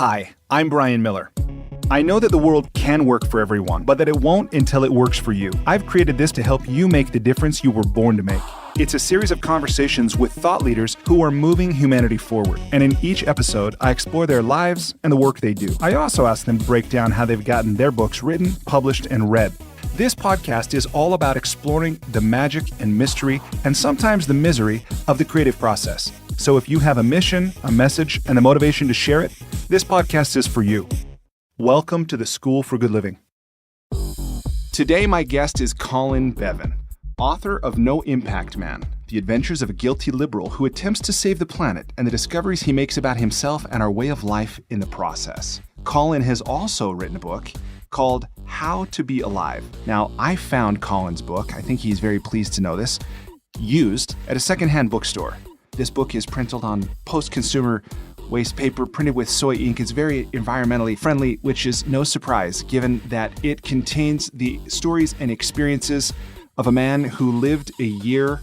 Hi, I'm Brian Miller. I know that the world can work for everyone, but that it won't until it works for you. I've created this to help you make the difference you were born to make. It's a series of conversations with thought leaders who are moving humanity forward. And in each episode, I explore their lives and the work they do. I also ask them to break down how they've gotten their books written, published, and read. This podcast is all about exploring the magic and mystery, and sometimes the misery, of the creative process. So if you have a mission, a message, and the motivation to share it, this podcast is for you. Welcome to the School for Good Living. Today, my guest is Colin Beavan, author of No Impact Man, The Adventures of a Guilty Liberal Who Attempts to Save the Planet and the Discoveries He Makes About Himself and Our Way of Life in the Process. Colin has also written a book called How to Be Alive. Now, I found Colin's book, I think he's very pleased to know this, used at a secondhand bookstore. This book is printed on post-consumer waste paper, printed with soy ink. It's very environmentally friendly, which is no surprise given that it contains the stories and experiences of a man who lived a year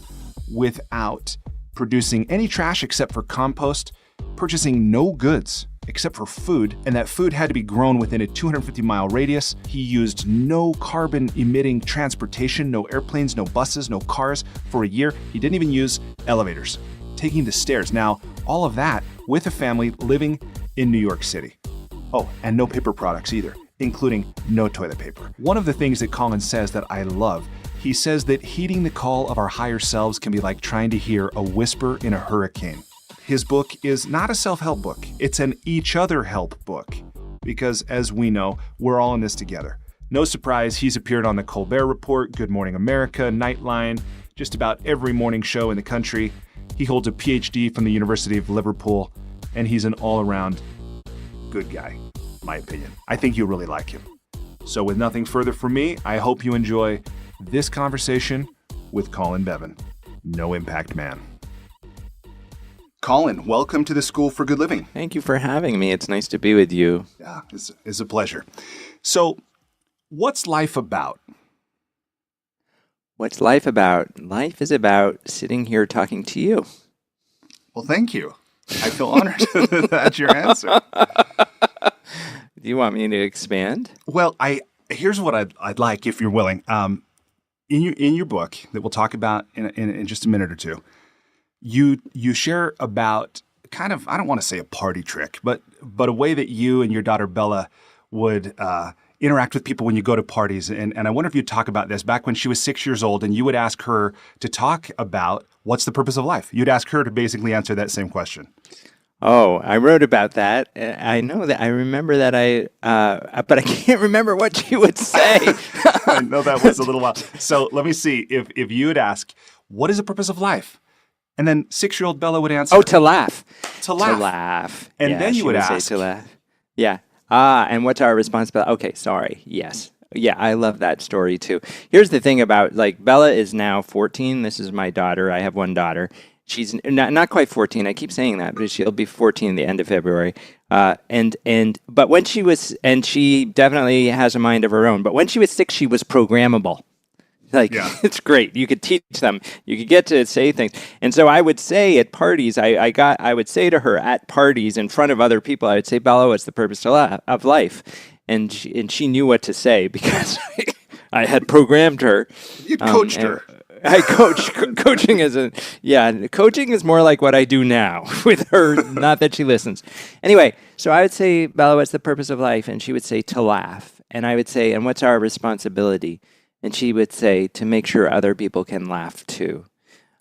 without producing any trash except for compost, purchasing no goods except for food, and that food had to be grown within a 250-mile radius. He used no carbon-emitting transportation, no airplanes, no buses, no cars for a year. He didn't even use elevators, taking the stairs. Now, all of that with a family living in New York City. Oh, and no paper products either, including no toilet paper. One of the things that Colin says that I love, he says that heeding the call of our higher selves can be like trying to hear a whisper in a hurricane. His book is not a self-help book. It's an each other help book. Because as we know, we're all in this together. No surprise, he's appeared on the Colbert Report, Good Morning America, Nightline, just about every morning show in the country. He holds a PhD from the University of Liverpool, and he's an all-around good guy, my opinion. I think you'll really like him. So with nothing further from me, I hope you enjoy this conversation with Colin Beavan, No Impact Man. Colin, welcome to the School for Good Living. Thank you for having me. It's nice to be with you. Yeah, it's a pleasure. So, what's life about? What's life about? Life is about sitting here talking to you. Well, thank you. I feel honored that that's your answer. Do you want me to expand? Well, here's what I'd like, if you're willing. In your book that we'll talk about in just a minute or two, you share about kind of, I don't want to say a party trick, but a way that you and your daughter Bella would interact with people when you go to parties. And I wonder if you'd talk about this. Back when she was 6 years old and you would ask her to talk about what's the purpose of life. You'd ask her to basically answer that same question. Oh, I wrote about that. I know that. I remember that. But I can't remember what she would say. I know that was a little while. So let me see if you would ask, what is the purpose of life? And then 6-year-old Bella would answer. Oh, to laugh. To laugh. To laugh. And yeah, then you would ask. Say to laugh. Yeah. And what's our responsibility? Okay, sorry. Yes. Yeah, I love that story too. Here's the thing about, like, Bella is now 14. This is my daughter. I have one daughter. She's not quite 14. I keep saying that, but she'll be 14 at the end of February. But when she was, and she definitely has a mind of her own. But when she was 6, she was programmable. It's great. You could teach them. You could get to say things. And so I would say at parties, I would say to her at parties in front of other people, I would say, Bella, what's the purpose of life? And she knew what to say because I had programmed her. You coached her. I coach. Coaching is more like what I do now with her. Not that she listens. Anyway, so I would say, Bella, what's the purpose of life? And she would say, to laugh. And I would say, and what's our responsibility? And she would say, to make sure other people can laugh too.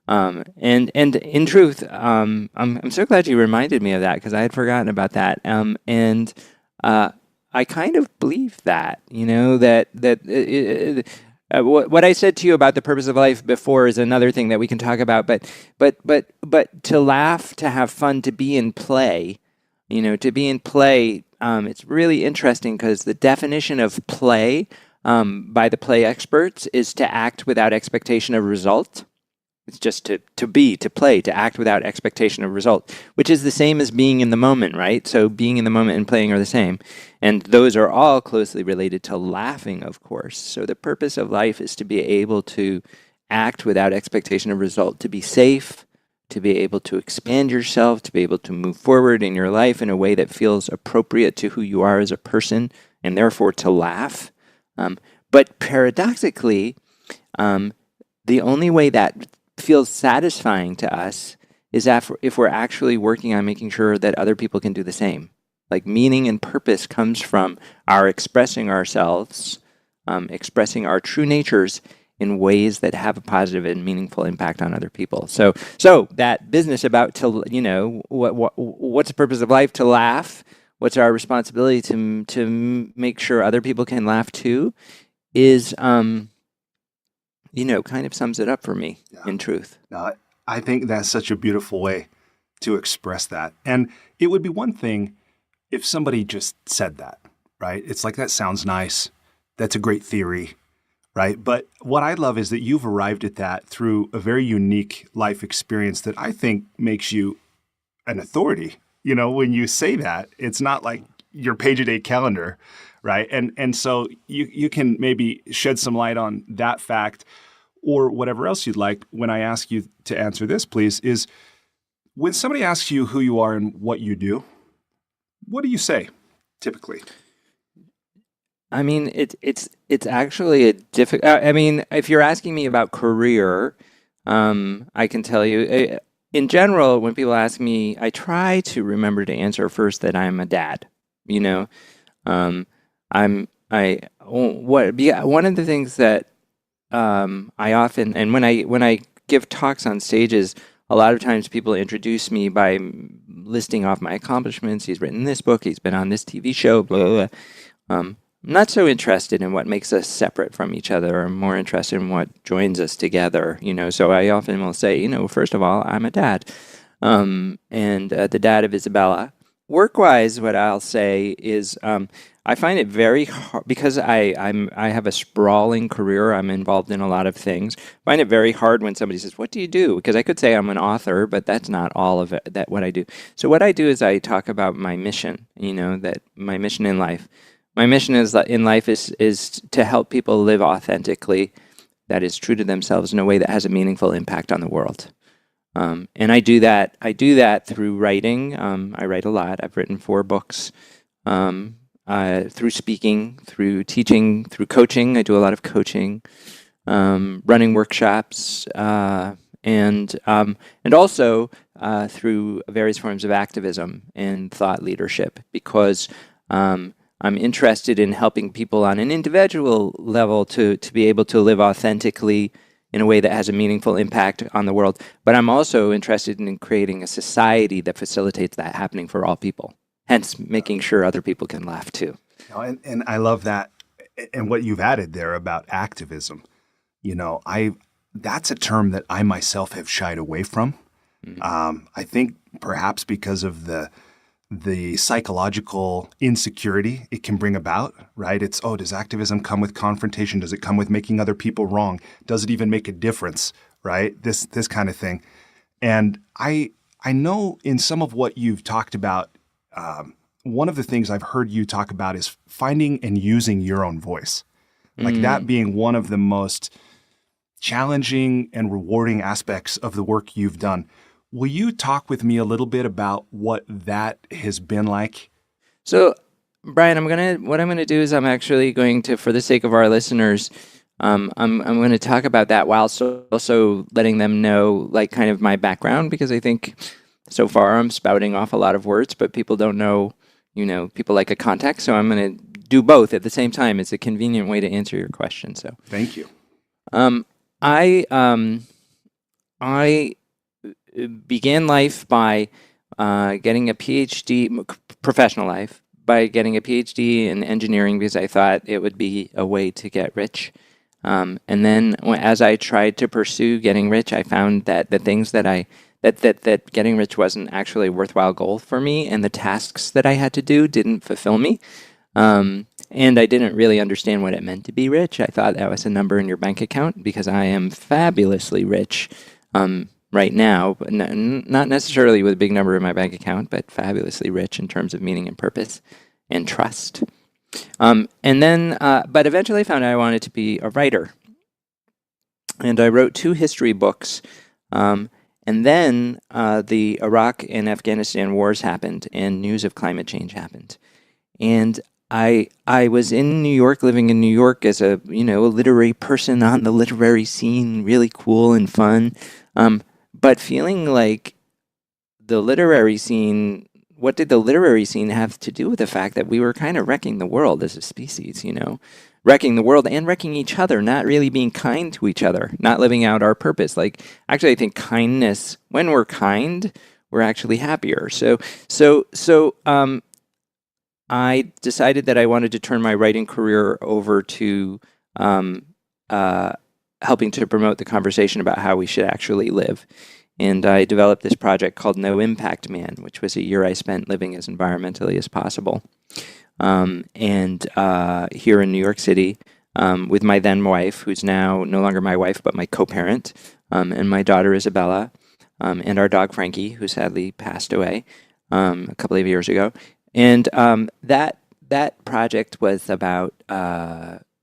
And in truth, I'm so glad you reminded me of that because I had forgotten about that. I kind of believe that, what I said to you about the purpose of life before is another thing that we can talk about. But to laugh, to have fun, to be in play, it's really interesting because the definition of play by the play experts is to act without expectation of result. It's just to play, to act without expectation of result, which is the same as being in the moment, right? So being in the moment and playing are the same. And those are all closely related to laughing, of course. So the purpose of life is to be able to act without expectation of result, to be safe, to be able to expand yourself, to be able to move forward in your life in a way that feels appropriate to who you are as a person, and therefore to laugh. But paradoxically, the only way that feels satisfying to us is if we're actually working on making sure that other people can do the same. Like meaning and purpose comes from our expressing ourselves, expressing our true natures in ways that have a positive and meaningful impact on other people. So that business about what's the purpose of life? To laugh. What's our responsibility to make sure other people can laugh too? Is kind of sums it up for me in truth. I think that's such a beautiful way to express that. And it would be one thing if somebody just said that, right? It's like, that sounds nice. That's a great theory, right? But what I love is that you've arrived at that through a very unique life experience that I think makes you an authority. When you say that, it's not like your page-a-day calendar, right? And so you can maybe shed some light on that fact, or whatever else you'd like. When I ask you to answer this, please, is when somebody asks you who you are and what you do, what do you say typically? I mean, it's actually a difficult. I mean, if you're asking me about career, I can tell you. In general, when people ask me, I try to remember to answer first that I'm a dad. One of the things that I often, and when I give talks on stages, a lot of times people introduce me by listing off my accomplishments. He's written this book. He's been on this TV show. Blah, blah, blah. I'm not so interested in what makes us separate from each other. I'm more interested in what joins us together. So I often will say, first of all, I'm a dad, and the dad of Isabella. Work-wise, what I'll say is I find it very hard because I have a sprawling career. I'm involved in a lot of things. I find it very hard when somebody says, "What do you do?" Because I could say I'm an author, but that's not all of it. What I do. So what I do is I talk about my mission. That my mission in life. My mission in life is to help people live authentically, that is true to themselves in a way that has a meaningful impact on the world. And I do that through writing. I write a lot. I've written 4 books. Through speaking, through teaching, through coaching. I do a lot of coaching, running workshops, and also through various forms of activism and thought leadership, because I'm interested in helping people on an individual level to be able to live authentically in a way that has a meaningful impact on the world. But I'm also interested in creating a society that facilitates that happening for all people. Hence, making sure other people can laugh too. And I love that, and what you've added there about activism. That's a term that I myself have shied away from. Mm-hmm. I think perhaps because of the psychological insecurity it can bring about, right? It's, does activism come with confrontation? Does it come with making other people wrong? Does it even make a difference, right? This kind of thing. And I know in some of what you've talked about, one of the things I've heard you talk about is finding and using your own voice. Like that being one of the most challenging and rewarding aspects of the work you've done. Will you talk with me a little bit about what that has been like? So, Brian, what I'm gonna do is I'm actually going to, for the sake of our listeners, I'm going to talk about that while also letting them know, like, kind of my background, because I think so far I'm spouting off a lot of words, but people don't know, people like a context. So I'm going to do both at the same time. It's a convenient way to answer your question. So thank you. I began life by getting a PhD, professional life, by getting a PhD in engineering because I thought it would be a way to get rich. And then as I tried to pursue getting rich, I found that the things that getting rich wasn't actually a worthwhile goal for me, and the tasks that I had to do didn't fulfill me. And I didn't really understand what it meant to be rich. I thought that was a number in your bank account, because I am fabulously rich right now, but not necessarily with a big number in my bank account, but fabulously rich in terms of meaning and purpose and trust. But eventually I found out I wanted to be a writer. And I wrote 2 history books. And then the Iraq and Afghanistan wars happened, and news of climate change happened. And I was in New York, living in New York as a literary person on the literary scene, really cool and fun, but feeling like the literary scene. What did the literary scene have to do with the fact that we were kind of wrecking the world as a species? Wrecking the world and wrecking each other, not really being kind to each other, not living out our purpose. Like, actually, I think kindness, when we're kind, we're actually happier. So I decided that I wanted to turn my writing career over to helping to promote the conversation about how we should actually live. And I developed this project called No Impact Man, which was a year I spent living as environmentally as possible. Here in New York City, with my then wife, who's now no longer my wife, but my co-parent, and my daughter Isabella, and our dog Frankie, who sadly passed away a couple of years ago. And that project was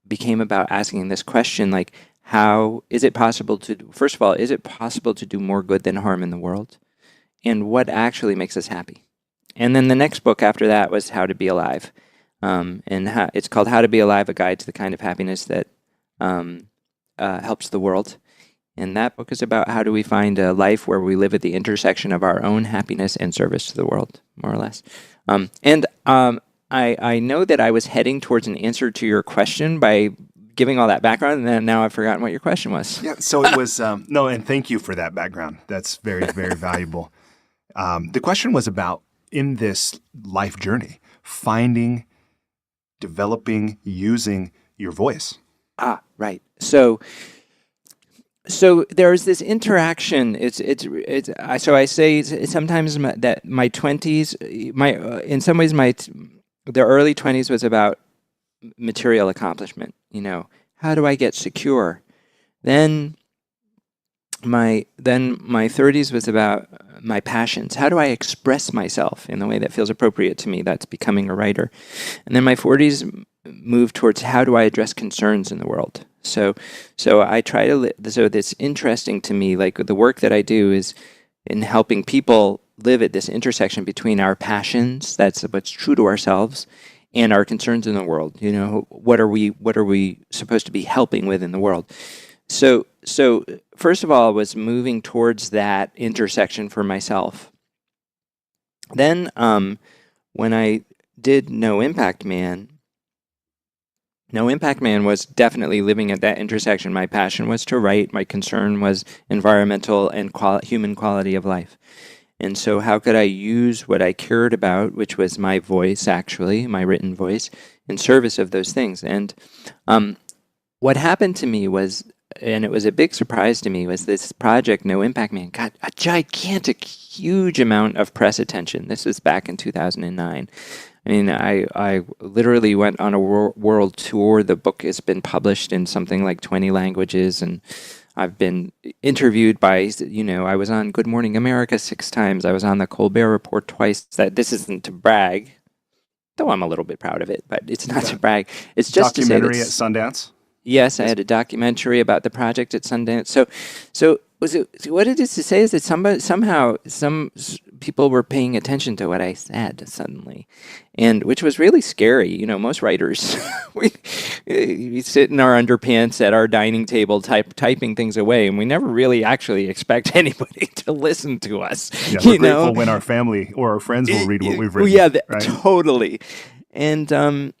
became about asking this question, like, how is it possible to, first of all, is it possible to do more good than harm in the world? And what actually makes us happy? And then the next book after that was How to Be Alive. It's called How to Be Alive, A Guide to the Kind of Happiness That Helps the World. And that book is about how do we find a life where we live at the intersection of our own happiness and service to the world, more or less. I know that I was heading towards an answer to your question by giving all that background, and then now I've forgotten what your question was. Yeah, so it was, no, and thank you for that background. That's very, very valuable. The question was about, in this life journey, finding, developing, using your voice. Ah, right. So there's this interaction. So I say sometimes that my 20s, in some ways the early 20s was about material accomplishment. How do I get secure? Then my 30s was about my passions. How do I express myself in the way that feels appropriate to me? That's becoming a writer. And then my 40s moved towards how do I address concerns in the world? So I try to so it's interesting to me, like the work that I do is in helping people live at this intersection between our passions, that's what's true to ourselves, and our concerns in the world. What are we supposed to be helping with in the world? So first of all, I was moving towards that intersection for myself. Then when I did No Impact Man was definitely living at that intersection. My passion was to write. My concern was environmental and human quality of life. And so how could I use what I cared about, which was my voice, actually, my written voice, in service of those things? And what happened to me was, and it was a big surprise to me, was this project, No Impact Man, got a gigantic, huge amount of press attention. This was back in 2009. I mean, I literally went on a world tour. The book has been published in something like 20 languages, and I've been interviewed by, I was on Good Morning America 6 times. I was on the Colbert Report twice. This isn't to brag, though I'm a little bit proud of it, but it's not to brag. It's just documentary at Sundance? Yes, I had a documentary about the project at Sundance. So what it is to say is that somehow some people were paying attention to what I said suddenly, and which was really scary. Most writers, we sit in our underpants at our dining table typing things away, and we never really actually expect anybody to listen to us. Yeah, we're grateful when our family or our friends will read what we've written. Yeah, right? Totally. And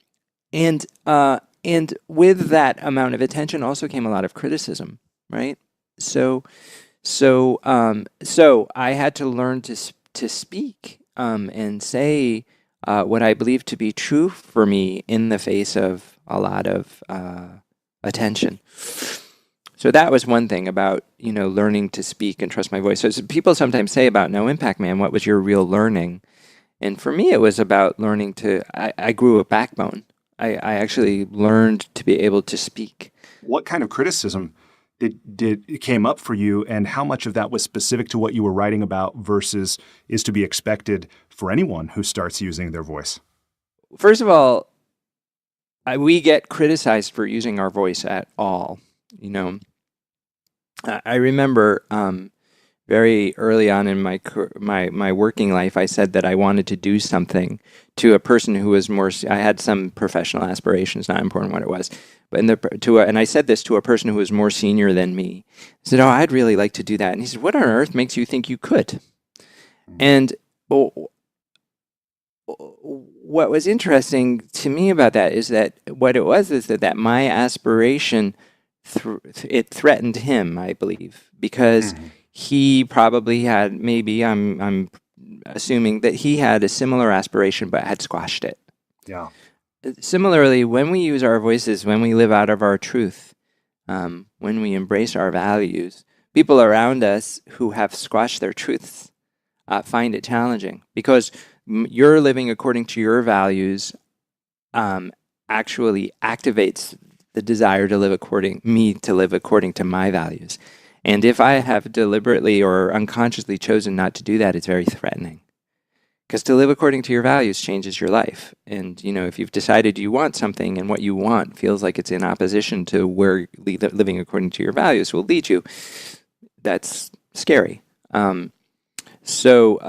with that amount of attention also came a lot of criticism, right? So I had to learn to speak and say what I believe to be true for me in the face of a lot of attention. So that was one thing about learning to speak and trust my voice. So people sometimes say about No Impact Man, what was your real learning? And for me, it was about learning I grew a backbone. I actually learned to be able to speak. What kind of criticism did came up for you, and how much of that was specific to what you were writing about versus is to be expected for anyone who starts using their voice? First of all, we get criticized for using our voice at all. I remember very early on in my working life, I said that I wanted to do something to a person who was more. I had some professional aspirations, not important what it was, but and I said this to a person who was more senior than me. I said, "Oh, I'd really like to do that." And he said, "What on earth makes you think you could?" And what was interesting to me about that is that what it was is that my aspiration it threatened him, I believe, because he probably had, maybe I'm assuming that he had a similar aspiration but had squashed it. Yeah. Similarly, when we use our voices, when we live out of our truth, when we embrace our values, people around us who have squashed their truths find it challenging, because you're living according to your values actually activates the desire to live according to my values. And if I have deliberately or unconsciously chosen not to do that, it's very threatening. Because to live according to your values changes your life. And, if you've decided you want something and what you want feels like it's in opposition to where living according to your values will lead you, that's scary. So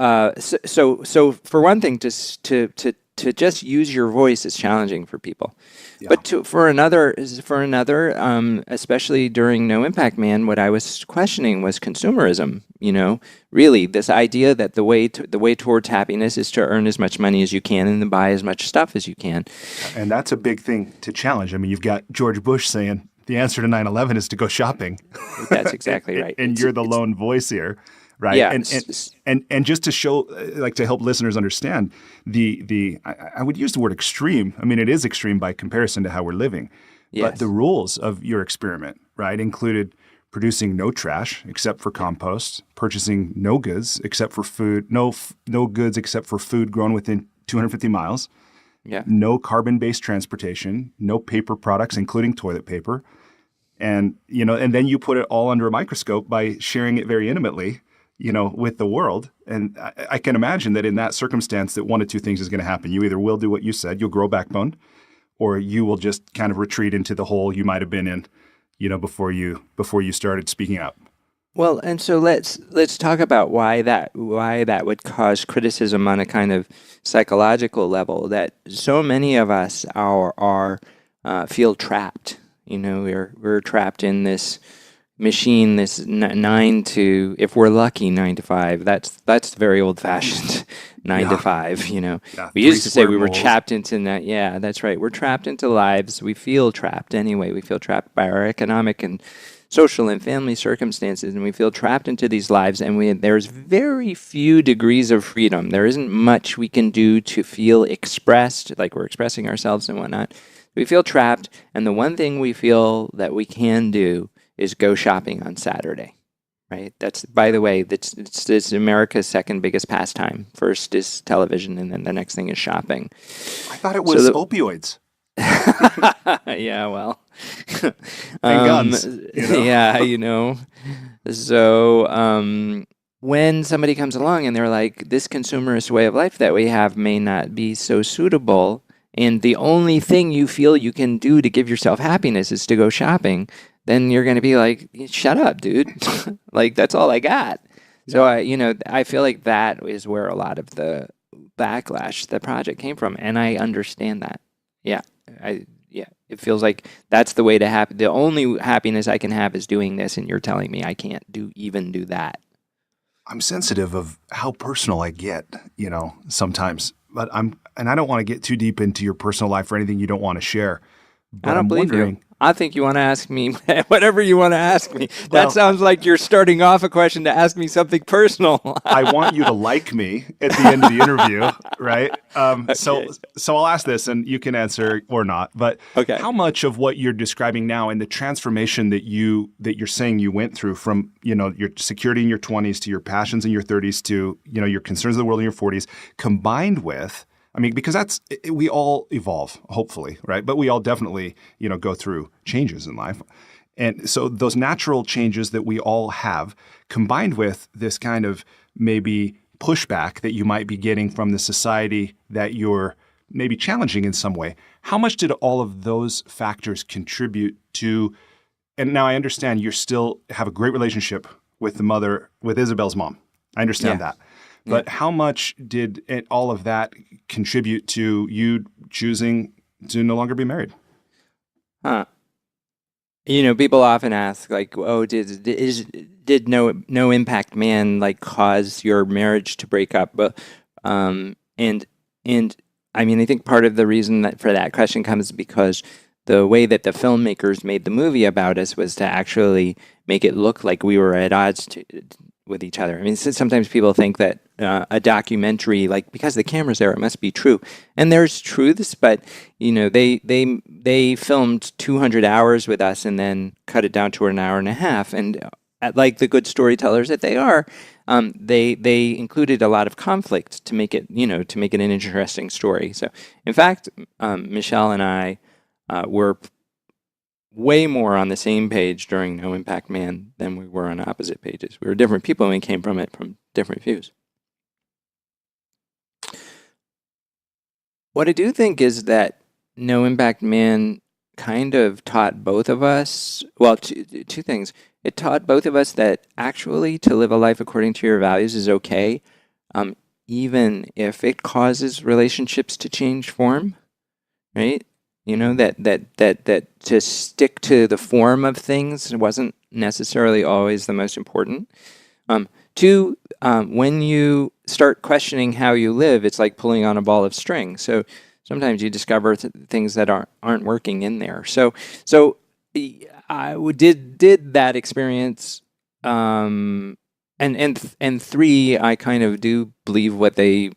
for one thing, to just use your voice is challenging for people. Yeah. But for another, especially during No Impact Man, what I was questioning was consumerism. Really this idea that the way towards happiness is to earn as much money as you can and to buy as much stuff as you can. And that's a big thing to challenge. I mean, you've got George Bush saying the answer to 9/11 is to go shopping. That's exactly right. And you're the lone voice here. Right. Yeah. And just to show, to help listeners understand I would use the word extreme. I mean, it is extreme by comparison to how we're living. Yes. But the rules of your experiment, right, included producing no trash except for compost, purchasing no goods except for food, no goods except for food grown within 250 miles. Yeah. No carbon-based transportation, no paper products, including toilet paper. And, and then you put it all under a microscope by sharing it very intimately, with the world. And I can imagine that in that circumstance that one of two things is going to happen. You either will do what you said, you'll grow backbone, or you will just kind of retreat into the hole you might have been in, before you started speaking out. Well, and so let's talk about why that would cause criticism on a kind of psychological level, that so many of us feel trapped. We're trapped in this machine, this 9 to, if we're lucky, 9 to 5. That's very old fashioned 9 to 5. Yeah, we used to say we were trapped into that. Yeah, that's right. We're trapped into lives. We feel trapped anyway. We feel trapped by our economic and social and family circumstances, and we feel trapped into these lives. And there's very few degrees of freedom. There isn't much we can do to feel expressed, like we're expressing ourselves and whatnot. We feel trapped, and the one thing we feel that we can do is go shopping on Saturday, right? That's, by the way, it's America's second biggest pastime. First is television, and then the next thing is shopping. I thought it was opioids. Yeah, well. And guns. Yeah, So when somebody comes along and they're like, this consumerist way of life that we have may not be so suitable, and the only thing you feel you can do to give yourself happiness is to go shopping, then you're going to be like, shut up, dude. Like, that's all I got. So, I feel like that is where a lot of the backlash, the project came from. And I understand that. Yeah. It feels like that's the way to happen. The only happiness I can have is doing this. And you're telling me I can't even do that. I'm sensitive of how personal I get, sometimes. But I don't want to get too deep into your personal life or anything you don't want to share. But I don't believe you. I think you want to ask me whatever you want to ask me. That sounds like you're starting off a question to ask me something personal. I want you to like me at the end of the interview, right? Okay. So I'll ask this, and you can answer or not. But How much of what you're describing now and the transformation that you're saying you went through from your security in your 20s to your passions in your 30s to your concerns of the world in your 40s, combined with, because we all evolve, hopefully, right? But we all definitely, go through changes in life. And so those natural changes that we all have, combined with this kind of maybe pushback that you might be getting from the society that you're maybe challenging in some way, how much did all of those factors contribute to, and now I understand you still have a great relationship with Isabel's mom. I understand that. But how much did all of that contribute to you choosing to no longer be married? People often ask, like, "Oh, did no impact man like cause your marriage to break up?" But and I mean, I think part of the reason that for that question comes because the way that the filmmakers made the movie about us was to actually make it look like we were at odds with each other. I mean, sometimes people think that a documentary, like because the camera's there, it must be true, and there's truths. But they filmed 200 hours with us and then cut it down to an hour and a half. And like the good storytellers that they are, they included a lot of conflict to make it an interesting story. So, in fact, Michelle and I were way more on the same page during No Impact Man than we were on opposite pages. We were different people and we came from it from different views. What I do think is that No Impact Man kind of taught both of us, well, two things. It taught both of us that actually to live a life according to your values is okay, even if it causes relationships to change form, right? That to stick to the form of things wasn't necessarily always the most important. Two, when you start questioning how you live, it's like pulling on a ball of string. So sometimes you discover things that aren't working in there. So I did that experience. And three, I kind of do believe what they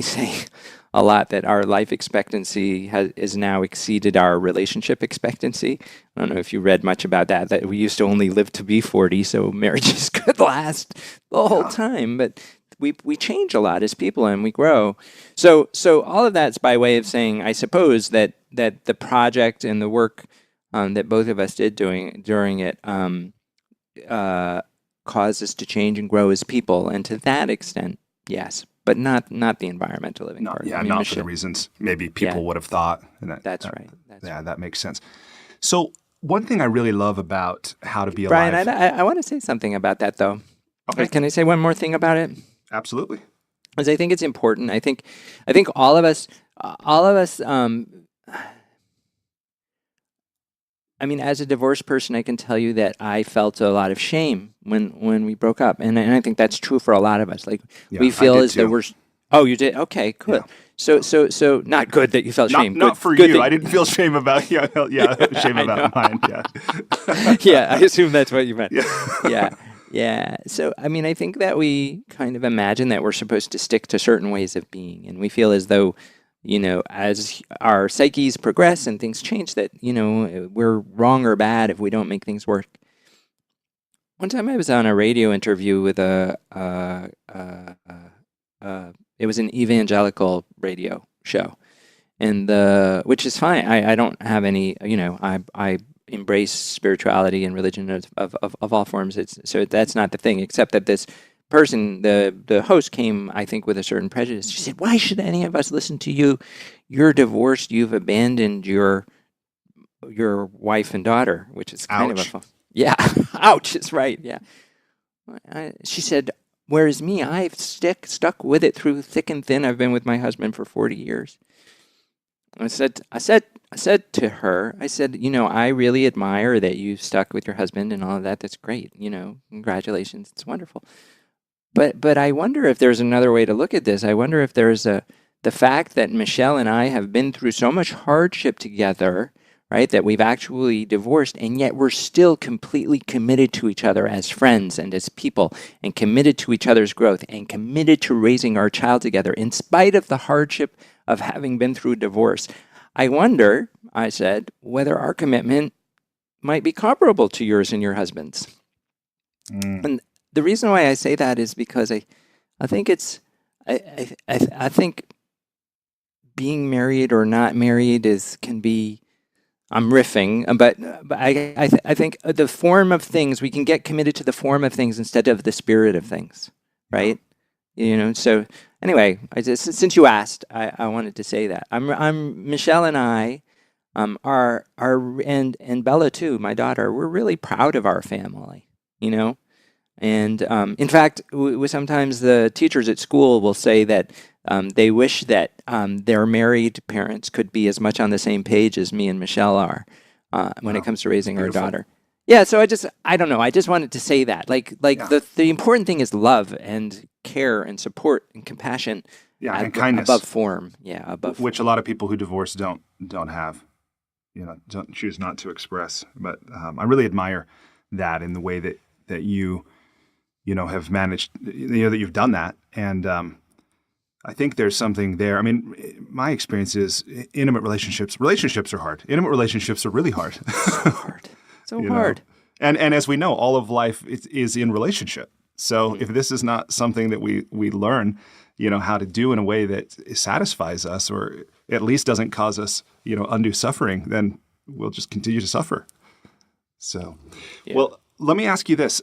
say a lot, that our life expectancy has now exceeded our relationship expectancy. I don't know if you read much about that we used to only live to be 40, so marriages could last the whole time. But we change a lot as people and we grow. So all of that's by way of saying, I suppose, that the project and the work that both of us did during it caused us to change and grow as people. And to that extent, yes. But not the environmental living part. Yeah, not for the reasons maybe people would have thought. And that's right. That makes sense. So one thing I really love about How to Be Alive... Brian, I want to say something about that, though. Okay. Can I say one more thing about it? Absolutely. Because I think it's important. I think all of us. I mean, as a divorced person, I can tell you that I felt a lot of shame when we broke up, and I think that's true for a lot of us. Like we feel as though we're. Oh, you did? Okay, good. Yeah. So not good that you felt shame. Not for you. I didn't feel shame about shame about mine. Yeah. Yeah, I assume that's what you meant. Yeah. Yeah. So I mean, I think that we kind of imagine that we're supposed to stick to certain ways of being, and we feel as though, as our psyches progress and things change, that, we're wrong or bad if we don't make things work. One time I was on a radio interview with it was an evangelical radio show, and which is fine. I don't have any, I embrace spirituality and religion of all forms. So that's not the thing, except that this person, the host, came, I think, with a certain prejudice. She said, "Why should any of us listen to you? You're divorced. You've abandoned your wife and daughter," which is kind Ouch. of yeah. Ouch is right. Yeah. She said, "Whereas me, I've stuck with it through thick and thin. I've been with my husband for 40 years." I said to her, I really admire that you stuck with your husband and all of that. That's great. Congratulations. It's wonderful. But I wonder if there's another way to look at this. I wonder if there's the fact that Michelle and I have been through so much hardship together, right, that we've actually divorced, and yet we're still completely committed to each other as friends and as people, and committed to each other's growth, and committed to raising our child together in spite of the hardship of having been through divorce. I wonder, I said, whether our commitment might be comparable to yours and your husband's. And the reason why I say that is because I think I think being married or not married can be. I'm riffing, but I think the form of things, we can get committed to the form of things instead of the spirit of things, right? So anyway, since you asked, I wanted to say that I'm Michelle and I are and Bella too, my daughter. We're really proud of our family. And in fact, sometimes the teachers at school will say that they wish that their married parents could be as much on the same page as me and Michelle are when it comes to raising our daughter. Yeah, so I don't know. I just wanted to say that. The important thing is love and care and support and compassion. Yeah, and kindness. Above form. Yeah, above which a lot of people who divorce don't have. Don't choose not to express. But I really admire that in the way that you have managed, that you've done that. And I think there's something there. I mean, my experience is intimate relationships are hard. Intimate relationships are really hard. So hard. So hard. And as we know, all of life is in relationship. So if this is not something that we learn, how to do in a way that satisfies us, or at least doesn't cause us, undue suffering, then we'll just continue to suffer. So, Well, let me ask you this.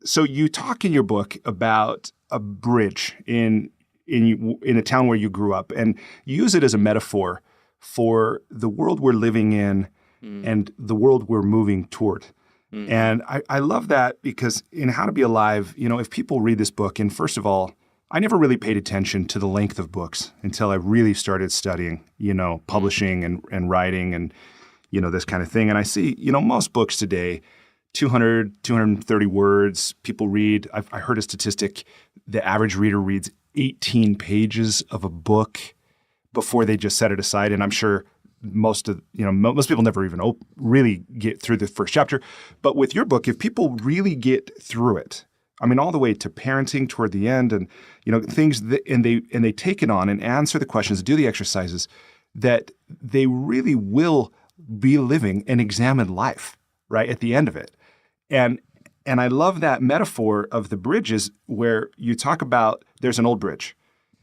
So you talk in your book about a bridge in a town where you grew up, and you use it as a metaphor for the world we're living in and the world we're moving toward. And I love that, because in How to Be Alive, if people read this book, and first of all, I never really paid attention to the length of books until I really started studying, publishing and writing and, this kind of thing. And I see, most books today, 200, 230 words, people read. I heard a statistic, the average reader reads 18 pages of a book before they just set it aside. And I'm sure most people never even really get through the first chapter. But with your book, if people really get through it, I mean, all the way to parenting toward the end, and things and they take it on and answer the questions, do the exercises, that they really will be living an examined life right at the end of it. And I love that metaphor of the bridges, where you talk about there's an old bridge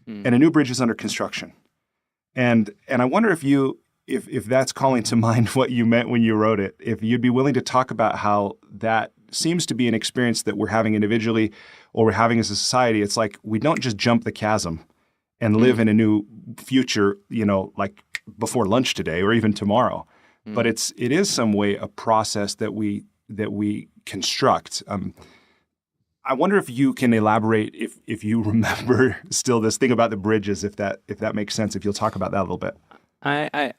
and a new bridge is under construction. And I wonder if that's calling to mind what you meant when you wrote it, if you'd be willing to talk about how that seems to be an experience that we're having individually, or we're having as a society. It's like we don't just jump the chasm and live in a new future, like before lunch today or even tomorrow. But it is some way a process that we construct. I wonder if you can elaborate, if you remember still this thing about the bridges, if that makes sense, if you'll talk about that a little bit. I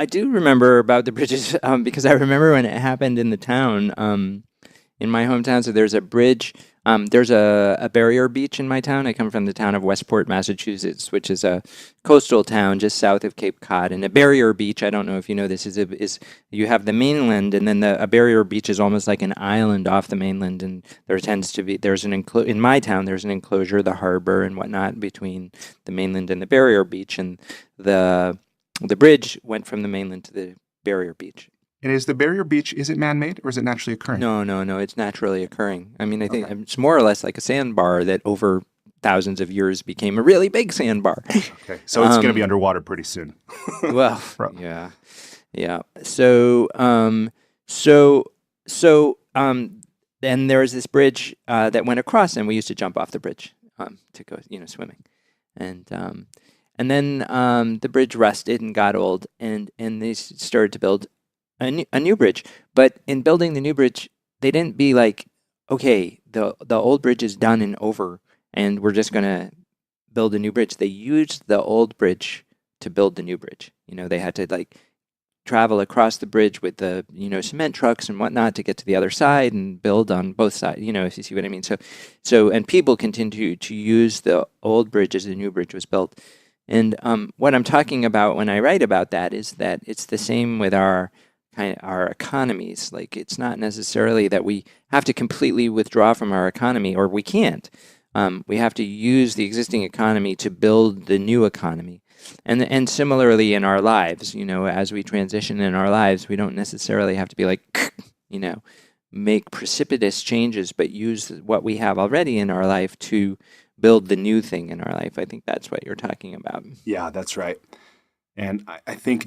do remember about the bridges because I remember when it happened in the town, in my hometown. So there's a bridge. There's a barrier beach in my town. I come from the town of Westport, Massachusetts, which is a coastal town just south of Cape Cod. And a barrier beach, I don't know if you know this, is you have the mainland, and then a barrier beach is almost like an island off the mainland. And there tends to be, in my town, there's an enclosure, the harbor and whatnot, between the mainland and the barrier beach. And the bridge went from the mainland to the barrier beach. And is the barrier beach, is it man-made or is it naturally occurring? No, it's naturally occurring. I mean, I think it's more or less like a sandbar that over thousands of years became a really big sandbar. Okay, so it's going to be underwater pretty soon. Well, yeah. So then there was this bridge that went across, and we used to jump off the bridge to go, swimming, and then the bridge rusted and got old, and they started to build a new bridge. But in building the new bridge, they didn't be like, okay, the old bridge is done and over, and we're just going to build a new bridge. They used the old bridge to build the new bridge. They had to travel across the bridge with the cement trucks and whatnot to get to the other side and build on both sides. If you see what I mean. So and people continue to use the old bridge as the new bridge was built. And what I'm talking about when I write about that is that it's the same with our economies. Like, it's not necessarily that we have to completely withdraw from our economy, or we can't. We have to use the existing economy to build the new economy. And similarly in our lives, as we transition in our lives, we don't necessarily have to be like, make precipitous changes, but use what we have already in our life to build the new thing in our life. I think that's what you're talking about. Yeah, that's right. And I think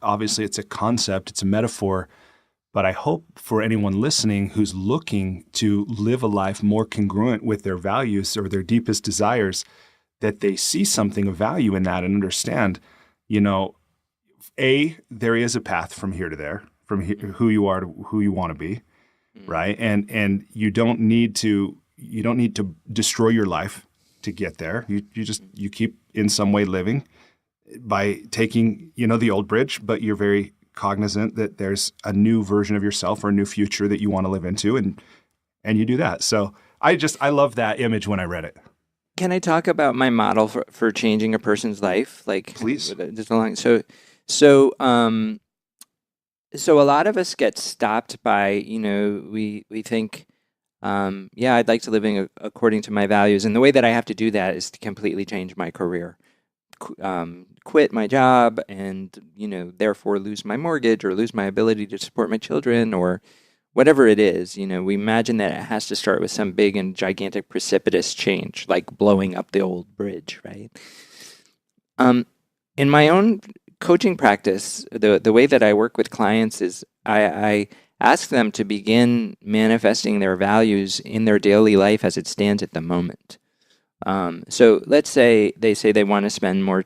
obviously it's a concept, it's a metaphor, but I hope for anyone listening who's looking to live a life more congruent with their values or their deepest desires, that they see something of value in that and understand, there is a path from here to there, from who you are to who you want to be. right? And you don't need to destroy your life to get there. You keep in some way living by taking, the old bridge, but you're very cognizant that there's a new version of yourself or a new future that you want to live into, and you do that. So I love that image when I read it. Can I talk about my model for changing a person's life? Like, Please. So a lot of us get stopped by, we think, I'd like to live according to my values. And the way that I have to do that is to completely change my career, quit my job and, therefore lose my mortgage or lose my ability to support my children or whatever it is. We imagine that it has to start with some big and gigantic precipitous change, like blowing up the old bridge, right? In my own coaching practice, the way that I work with clients is I ask them to begin manifesting their values in their daily life as it stands at the moment. So let's say they want to spend more.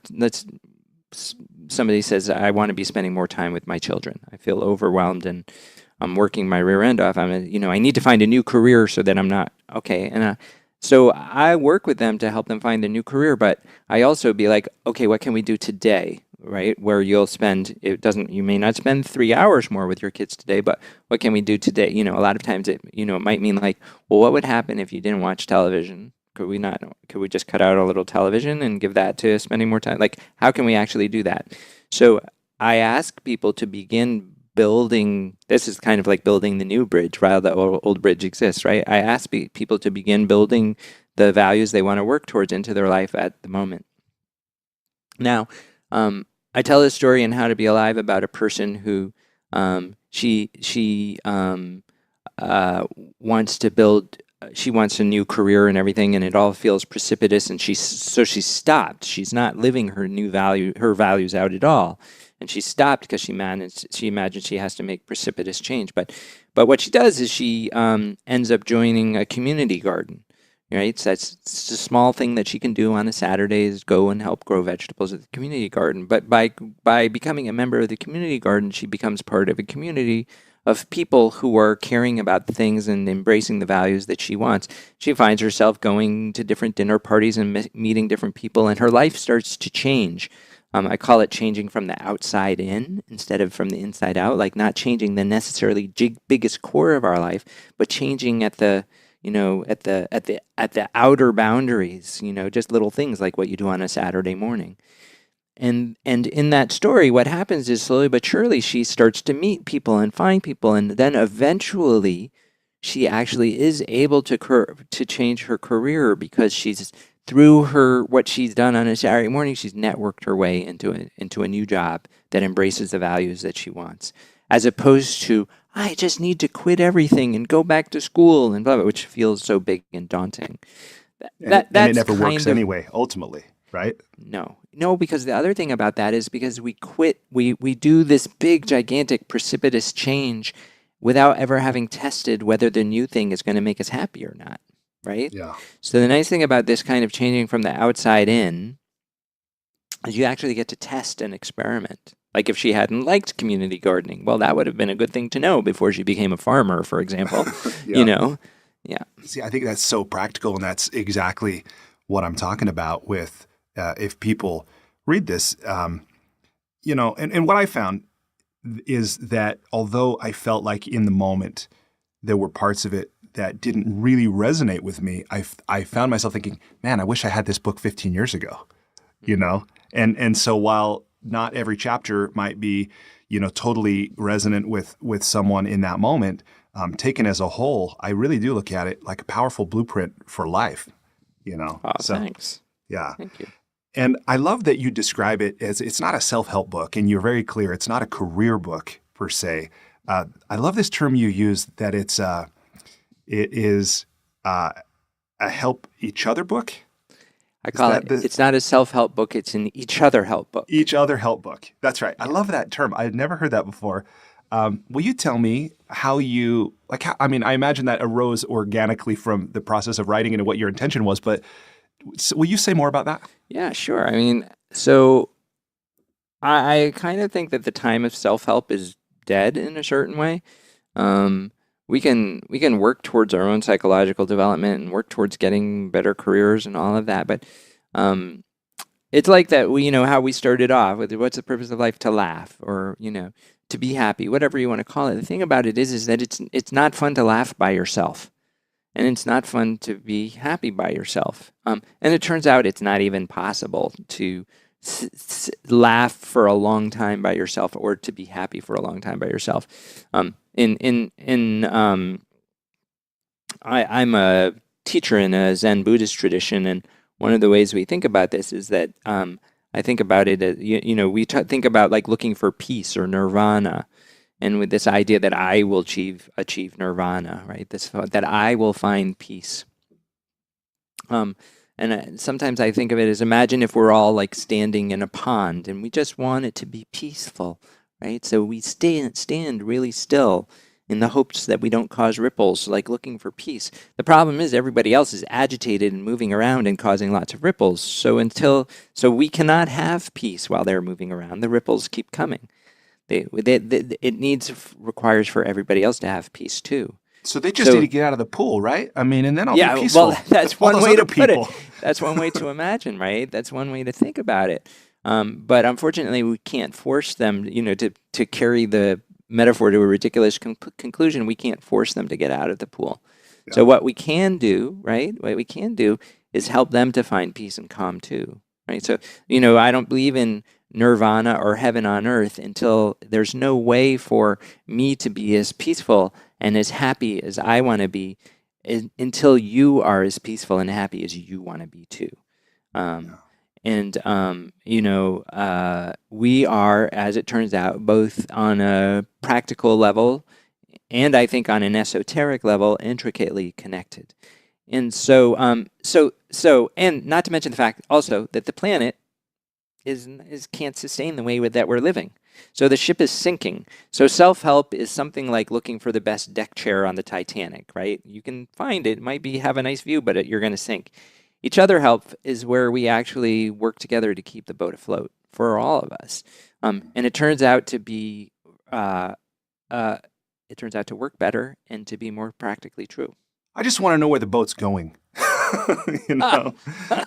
Somebody says, I want to be spending more time with my children. I feel overwhelmed and I'm working my rear end off. I need to find a new career so that I'm not okay. And so I work with them to help them find a new career, but I also be like, okay, what can we do today? Right? Where you may not spend 3 hours more with your kids today, but what can we do today? A lot of times it might mean like, well, what would happen if you didn't watch television? Could we just cut out a little television and give that to spending more time? Like, how can we actually do that? So I ask people to begin building, this is kind of like building the new bridge while the old bridge exists, right? I ask people to begin building the values they want to work towards into their life at the moment. Now, I tell a story in How to Be Alive about a person who she wants a new career and everything, and it all feels precipitous, and she stopped. She's not living her values out at all, and she stopped because she imagined she has to make precipitous change. But what she does is she ends up joining a community garden. Right, so it's a small thing that she can do on a Saturday is go and help grow vegetables at the community garden. But by becoming a member of the community garden, she becomes part of a community of people who are caring about the things and embracing the values that she wants. She finds herself going to different dinner parties and meeting different people, and her life starts to change. I call it changing from the outside in instead of from the inside out, like not changing the necessarily biggest core of our life, but changing at the outer boundaries, just little things like what you do on a Saturday morning. And in that story, what happens is slowly but surely she starts to meet people and find people, and then eventually she actually is able to change her career because she's through what she's done on a Saturday morning, she's networked her way into a new job that embraces the values that she wants, as opposed to I just need to quit everything and go back to school and blah, blah, which feels so big and daunting. And it never works anyway, ultimately, right? No, because the other thing about that is because we quit, we do this big, gigantic, precipitous change without ever having tested whether the new thing is going to make us happy or not, right? Yeah. So the nice thing about this kind of changing from the outside in is you actually get to test and experiment. Like if she hadn't liked community gardening, well, that would have been a good thing to know before she became a farmer, for example. Yeah. Yeah. See, I think that's so practical, and that's exactly what I'm talking about with if people read this, and what I found is that although I felt like in the moment there were parts of it that didn't really resonate with me, I found myself thinking, man, I wish I had this book 15 years ago, And so while not every chapter might be, totally resonant with someone in that moment, taken as a whole, I really do look at it like a powerful blueprint for life, Oh, So, thanks. yeah. Thank you. And I love that you describe it as it's not a self-help book, and you're very clear. It's not a career book per se. I love this term you use that it is a help each other book. I call it's not a self-help book, it's an each other help book. Each other help book. That's right. I love that term. I had never heard that before. Will you tell me how you, I imagine that arose organically from the process of writing and what your intention was, but will you say more about that? Yeah, sure. So I kind of think that the time of self-help is dead in a certain way. we can work towards our own psychological development and work towards getting better careers and all of that. But it's like that. How we started off with what's the purpose of life? To laugh, or to be happy, whatever you want to call it. The thing about it is that it's not fun to laugh by yourself. And it's not fun to be happy by yourself. And it turns out it's not even possible to laugh for a long time by yourself or to be happy for a long time by yourself. I'm a teacher in a Zen Buddhist tradition, and one of the ways we think about this is that I think about it as, we think about like looking for peace or nirvana. And with this idea that I will achieve nirvana, right? That I will find peace. And sometimes I think of it as, imagine if we're all like standing in a pond and we just want it to be peaceful, right? So we stand really still in the hopes that we don't cause ripples, like looking for peace. The problem is everybody else is agitated and moving around and causing lots of ripples. So we cannot have peace while they're moving around. The ripples keep coming. It requires for everybody else to have peace too. So they just need to get out of the pool, right? I mean, and then I'll be peaceful. Well, that's one way to put it. That's one way to imagine, right? That's one way to think about it. But unfortunately, we can't force them, to carry the metaphor to a ridiculous conclusion. We can't force them to get out of the pool. Yeah. So what we can do, right? What we can do is help them to find peace and calm too, right? So, I don't believe in nirvana or heaven on earth until there's no way for me to be as peaceful and as happy as I want to be, until you are as peaceful and happy as you want to be too. We are, as it turns out, both on a practical level and I think on an esoteric level, intricately connected. And so, and not to mention the fact also that the planet can't sustain the way that we're living. So the ship is sinking. So self-help is something like looking for the best deck chair on the Titanic, right? You can find it. It might have a nice view, but you're going to sink. Each other help is where we actually work together to keep the boat afloat for all of us. And it turns out to be, it turns out to work better and to be more practically true. I just want to know where the boat's going.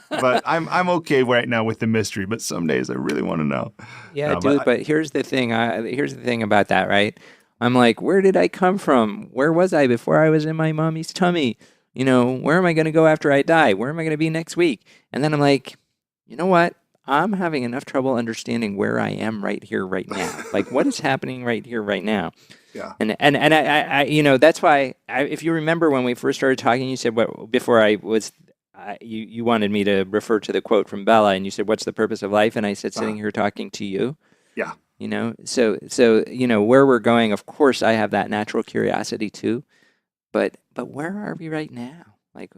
But I'm okay right now with the mystery. But some days I really want to know. Yeah, But here's the thing. Here's the thing about that, right? I'm like, where did I come from? Where was I before I was in my mommy's tummy? Where am I going to go after I die? Where am I going to be next week? And then I'm like, you know what? I'm having enough trouble understanding where I am right here, right now. Like, what is happening right here, right now? Yeah. And I that's why if you remember when we first started talking, you said you wanted me to refer to the quote from Bella, and you said, "What's the purpose of life?" And I said, "Sitting here talking to you." Yeah. So where we're going. Of course, I have that natural curiosity too, but where are we right now? Like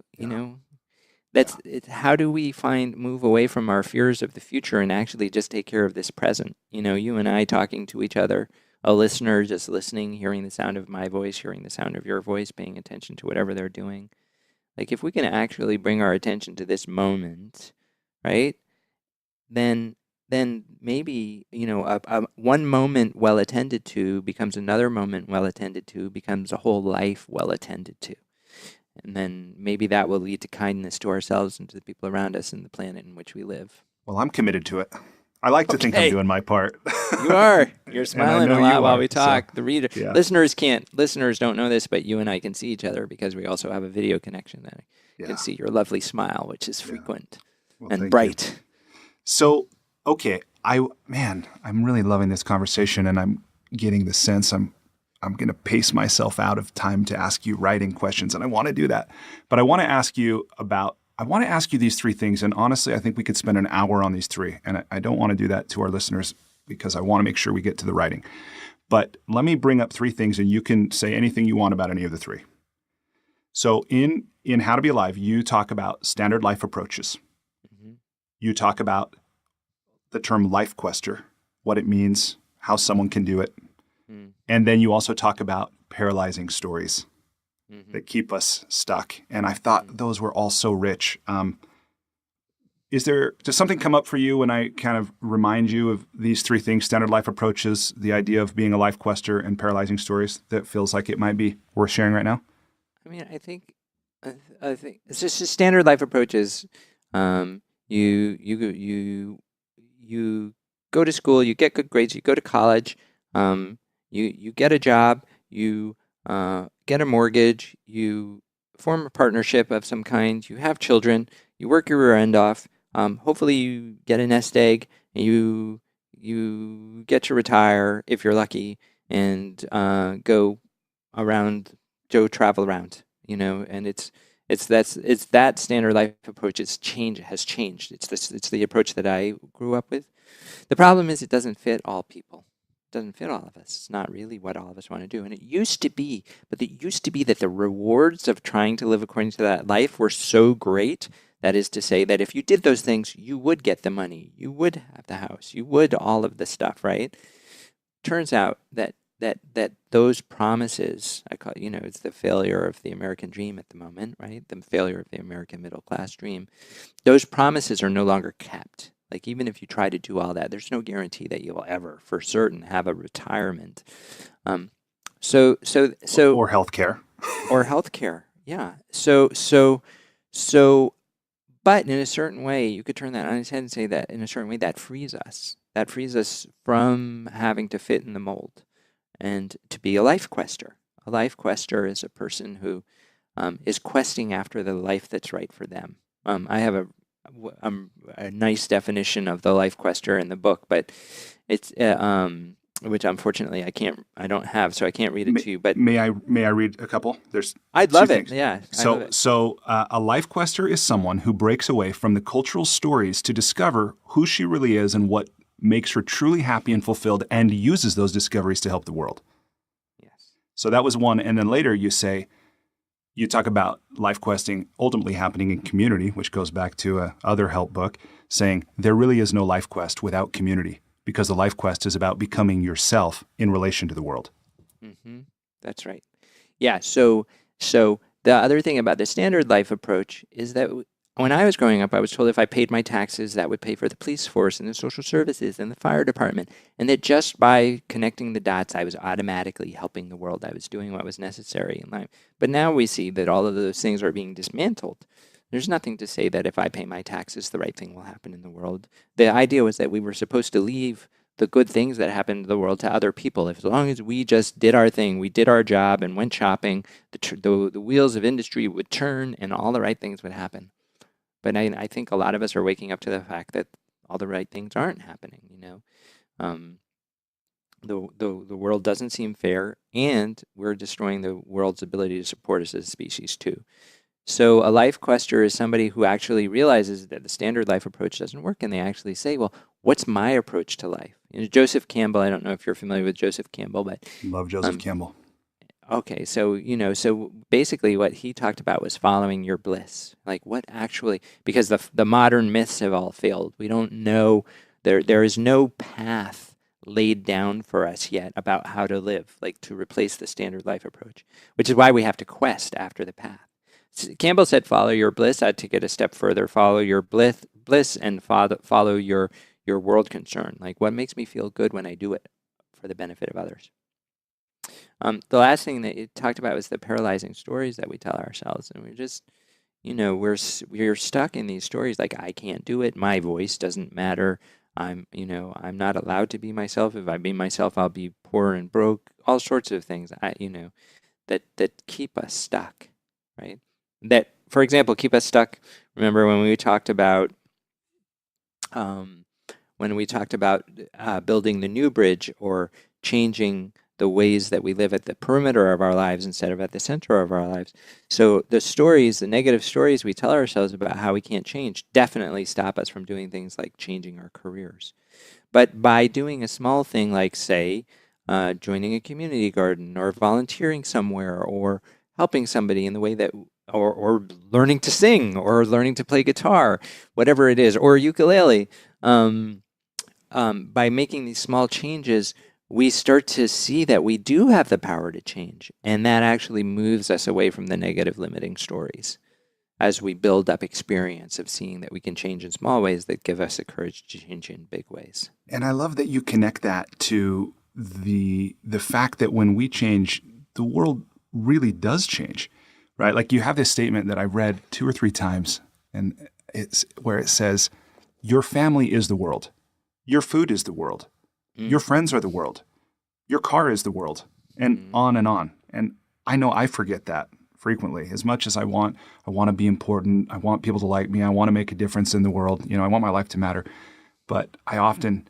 it's how do we move away from our fears of the future and actually just take care of this present? You and I talking to each other. A listener just listening, hearing the sound of my voice, hearing the sound of your voice, paying attention to whatever they're doing. Like if we can actually bring our attention to this moment, right, then maybe, one moment well attended to becomes another moment well attended to, becomes a whole life well attended to. And then maybe that will lead to kindness to ourselves and to the people around us and the planet in which we live. Well, I'm committed to it. I like to think I'm doing my part. You are. You're smiling a lot while we talk. So, the reader, listeners don't know this, but you and I can see each other because we also have a video connection. That I can see your lovely smile, which is frequent and bright. You. So, okay, I'm really loving this conversation, and I'm getting the sense I'm going to pace myself out of time to ask you writing questions, and I want to do that. But I want to ask you these three things, and honestly, I think we could spend an hour on these three, and I don't want to do that to our listeners because I want to make sure we get to the writing. But let me bring up three things, and you can say anything you want about any of the three. So in How to Be Alive, you talk about standard life approaches. Mm-hmm. You talk about the term life questor, what it means, how someone can do it. Mm. And then you also talk about paralyzing stories. Mm-hmm. that keep us stuck. And I thought those were all so rich. Does something come up for you when I kind of remind you of these three things, standard life approaches, the idea of being a life quester, and paralyzing stories, that feels like it might be worth sharing right now? I mean, I think it's just a standard life approaches. You go to school, you get good grades, you go to college, you get a job, you get a mortgage, you form a partnership of some kind, you have children, you work your rear end off. Hopefully, you get a nest egg, and you get to retire if you're lucky, and go around, travel around. And it's that standard life approach has changed. It's the approach that I grew up with. The problem is it doesn't fit all people. It doesn't fit all of us. It's not really what all of us want to do. And it used to be that the rewards of trying to live according to that life were so great. That is to say that if you did those things, you would get the money, you would have the house, you would all of the stuff, right? Turns out that those promises, it's the failure of the American dream at the moment, right? The failure of the American middle class dream. Those promises are no longer kept. Like, even if you try to do all that, there's no guarantee that you will ever, for certain, have a retirement. Or healthcare. Or healthcare, yeah. But in a certain way, you could turn that on its head and say that in a certain way that frees us. That frees us from having to fit in the mold and to be a life quester. A life quester is a person who is questing after the life that's right for them. I have a nice definition of the life quester in the book, but it's which unfortunately I don't have, so I can't read it to you. But may I read a couple? I'd love it. Yeah. So a life quester is someone who breaks away from the cultural stories to discover who she really is and what makes her truly happy and fulfilled, and uses those discoveries to help the world. Yes. So that was one, and then later you talk about life questing ultimately happening in community, which goes back to a other help book, saying there really is no life quest without community, because the life quest is about becoming yourself in relation to the world. Mm-hmm. That's right. Yeah. So the other thing about the standard life approach is that when I was growing up, I was told if I paid my taxes, that would pay for the police force and the social services and the fire department, and that just by connecting the dots, I was automatically helping the world. I was doing what was necessary in life. But now we see that all of those things are being dismantled. There's nothing to say that if I pay my taxes, the right thing will happen in the world. The idea was that we were supposed to leave the good things that happen in the world to other people. As long as we just did our thing, we did our job and went shopping, the wheels of industry would turn and all the right things would happen. But I think a lot of us are waking up to the fact that all the right things aren't happening. The world doesn't seem fair, and we're destroying the world's ability to support us as a species too. So a life quester is somebody who actually realizes that the standard life approach doesn't work, and they actually say, well, what's my approach to life? Joseph Campbell, I don't know if you're familiar with Joseph Campbell, but love Joseph Campbell. Okay, so basically what he talked about was following your bliss. Like, what actually, because the modern myths have all failed. We don't know, there is no path laid down for us yet about how to live, like to replace the standard life approach, which is why we have to quest after the path. Campbell said, follow your bliss. I'd take it a step further. Follow your bliss and follow your world concern. Like, what makes me feel good when I do it for the benefit of others? The last thing that you talked about was the paralyzing stories that we tell ourselves, and we're just, we're stuck in these stories. Like, I can't do it. My voice doesn't matter. I'm not allowed to be myself. If I be myself, I'll be poor and broke. All sorts of things. That keep us stuck, right? That, for example, keep us stuck. Remember when we talked about building the new bridge or changing the ways that we live at the perimeter of our lives instead of at the center of our lives. So the negative stories we tell ourselves about how we can't change definitely stop us from doing things like changing our careers. But by doing a small thing like, say, joining a community garden or volunteering somewhere or helping somebody in the way that, or learning to sing or learning to play guitar, whatever it is, or ukulele, by making these small changes, we start to see that we do have the power to change, and that actually moves us away from the negative limiting stories. as we build up experience of seeing that we can change in small ways that give us the courage to change in big ways. And I love that you connect that to the fact that when we change, the world really does change, right? Like you have this statement that I read 2 or 3 times, and it's where it says, your family is the world. Your food is the world. Your friends are the world. Your car is the world, and on and on. And I know I forget that frequently. As much as I want to be important. I want people to like me. I want to make a difference in the world. I want my life to matter. But I often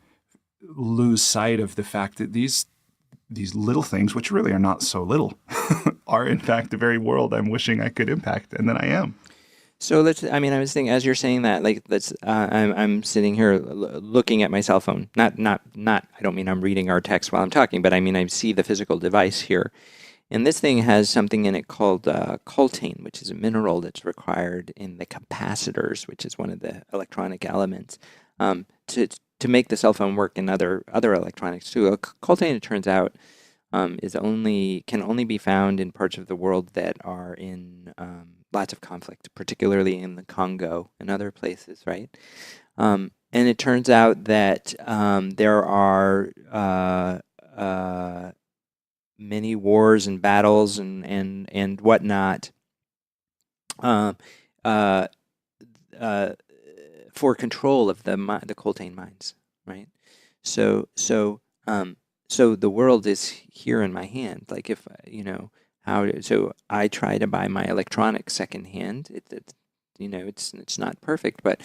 lose sight of the fact that these little things, which really are not so little, are in fact the very world I'm wishing I could impact, and that I am. So I was thinking, as you're saying that, I'm sitting here looking at my cell phone. Not, I don't mean I'm reading our text while I'm talking, but I mean, I see the physical device here. And this thing has something in it called coltan, which is a mineral that's required in the capacitors, which is one of the electronic elements, to make the cell phone work in other electronics too. Coltan, it turns out, can only be found in parts of the world that are in lots of conflict, particularly in the Congo and other places, right? And it turns out that there are many wars and battles and whatnot for control of the coltan mines, right? So the world is here in my hand. Like if so I try to buy my electronics secondhand. It's not perfect, but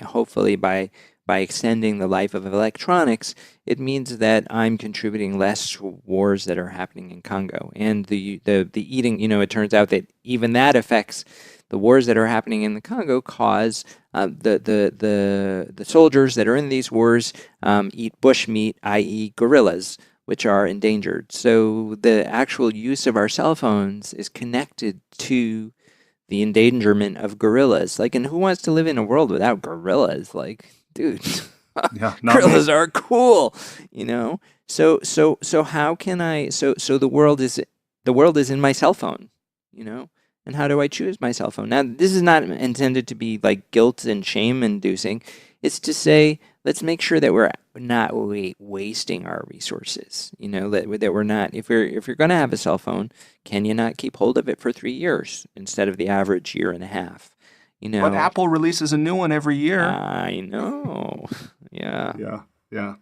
hopefully by extending the life of electronics, it means that I'm contributing less to wars that are happening in Congo. And the eating, it turns out that even that affects the wars that are happening in the Congo cause the soldiers that are in these wars eat bush meat, i.e. gorillas, which are endangered. So the actual use of our cell phones is connected to the endangerment of gorillas. And who wants to live in a world without gorillas? Dude, Yeah, gorillas are cool, So how can I? So the world is in my cell phone, And how do I choose my cell phone? Now, this is not intended to be guilt and shame inducing. It's to say, let's make sure that we're not wasting our resources. That we're not. If you're going to have a cell phone, can you not keep hold of it for 3 years instead of the average year and a half? But Apple releases a new one every year. I know. Yeah. Yeah.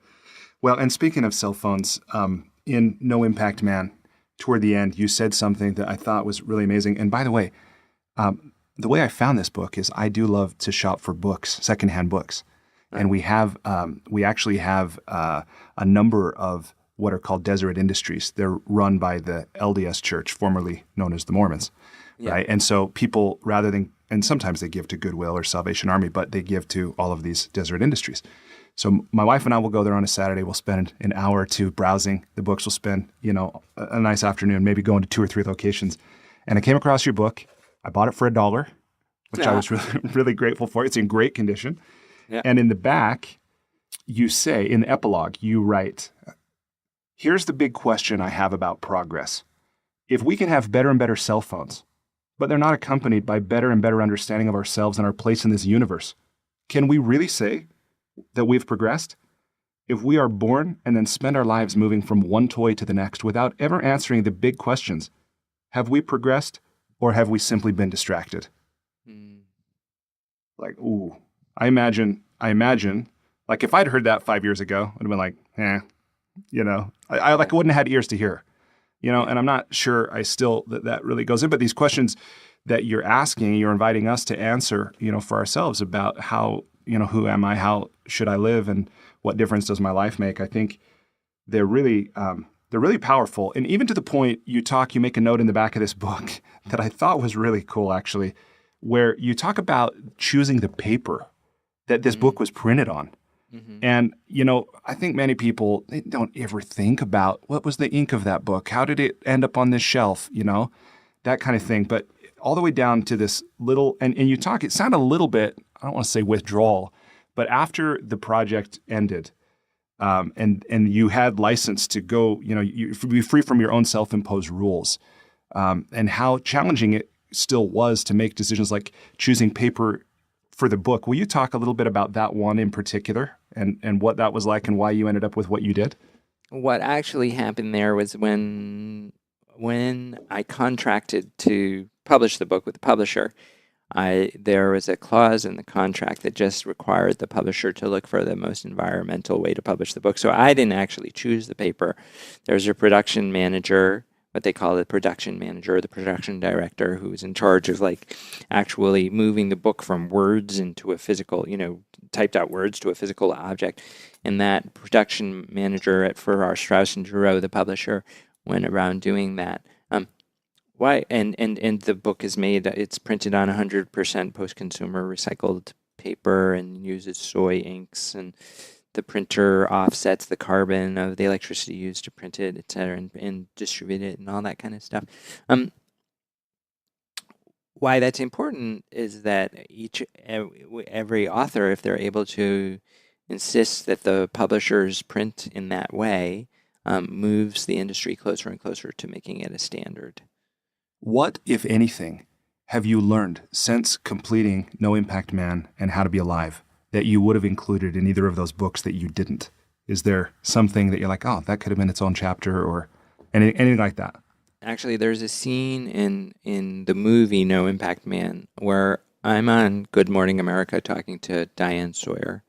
Well, and speaking of cell phones, in No Impact Man, toward the end, you said something that I thought was really amazing. And by the way I found this book is I do love to shop for books, secondhand books. And we actually have a number of what are called Deseret Industries. They're run by the LDS Church, formerly known as the Mormons, right? And so people, rather than, and sometimes they give to Goodwill or Salvation Army, but they give to all of these Deseret Industries. So my wife and I will go there on a Saturday. We'll spend an hour or two browsing the books. We'll spend, a nice afternoon, maybe going to 2 or 3 locations. And I came across your book. I bought it for $1, which I was really, really grateful for. It's in great condition. Yeah. And in the back, you say, in the epilogue, you write, here's the big question I have about progress. If we can have better and better cell phones, but they're not accompanied by better and better understanding of ourselves and our place in this universe, can we really say that we've progressed? If we are born and then spend our lives moving from one toy to the next without ever answering the big questions, have we progressed or have we simply been distracted? Ooh. I imagine, if I'd heard that 5 years ago, I'd have been like, I wouldn't have had ears to hear, and I'm not sure that really goes in. But these questions that you're asking, you're inviting us to answer, for ourselves about how, who am I, how should I live, and what difference does my life make? I think they're really powerful. And even to the point you make a note in the back of this book that I thought was really cool, actually, where you talk about choosing the paper that this book was printed on. Mm-hmm. And, I think many people, they don't ever think about what was the ink of that book? How did it end up on this shelf? That kind of thing. But all the way down to this little, and you talk, it sounded a little bit, I don't want to say withdrawal, but after the project ended, and you had license to go, you be free from your own self-imposed rules, and how challenging it still was to make decisions like choosing paper for the book. Will you talk a little bit about that one in particular and what that was like and why you ended up with what you did? What actually happened there was when I contracted to publish the book with the publisher, there was a clause in the contract that just required the publisher to look for the most environmental way to publish the book. So I didn't actually choose the paper. There's a production manager, what they call the production manager, the production director, who's in charge of like actually moving the book from words into a physical, typed out words to a physical object. And that production manager for our Strauss and Giroux, the publisher, went around doing that. Why? And the book is made, it's printed on 100% post-consumer recycled paper and uses soy inks, and the printer offsets the carbon of the electricity used to print it, et cetera, and distribute it and all that kind of stuff. Why that's important is that every author, if they're able to insist that the publishers print in that way, moves the industry closer and closer to making it a standard. What, if anything, have you learned since completing No Impact Man and How to Be Alive that you would have included in either of those books that you didn't? Is there something that you're like, oh, that could have been its own chapter or anything like that? Actually, there's a scene in the movie No Impact Man where I'm on Good Morning America talking to Diane Sawyer,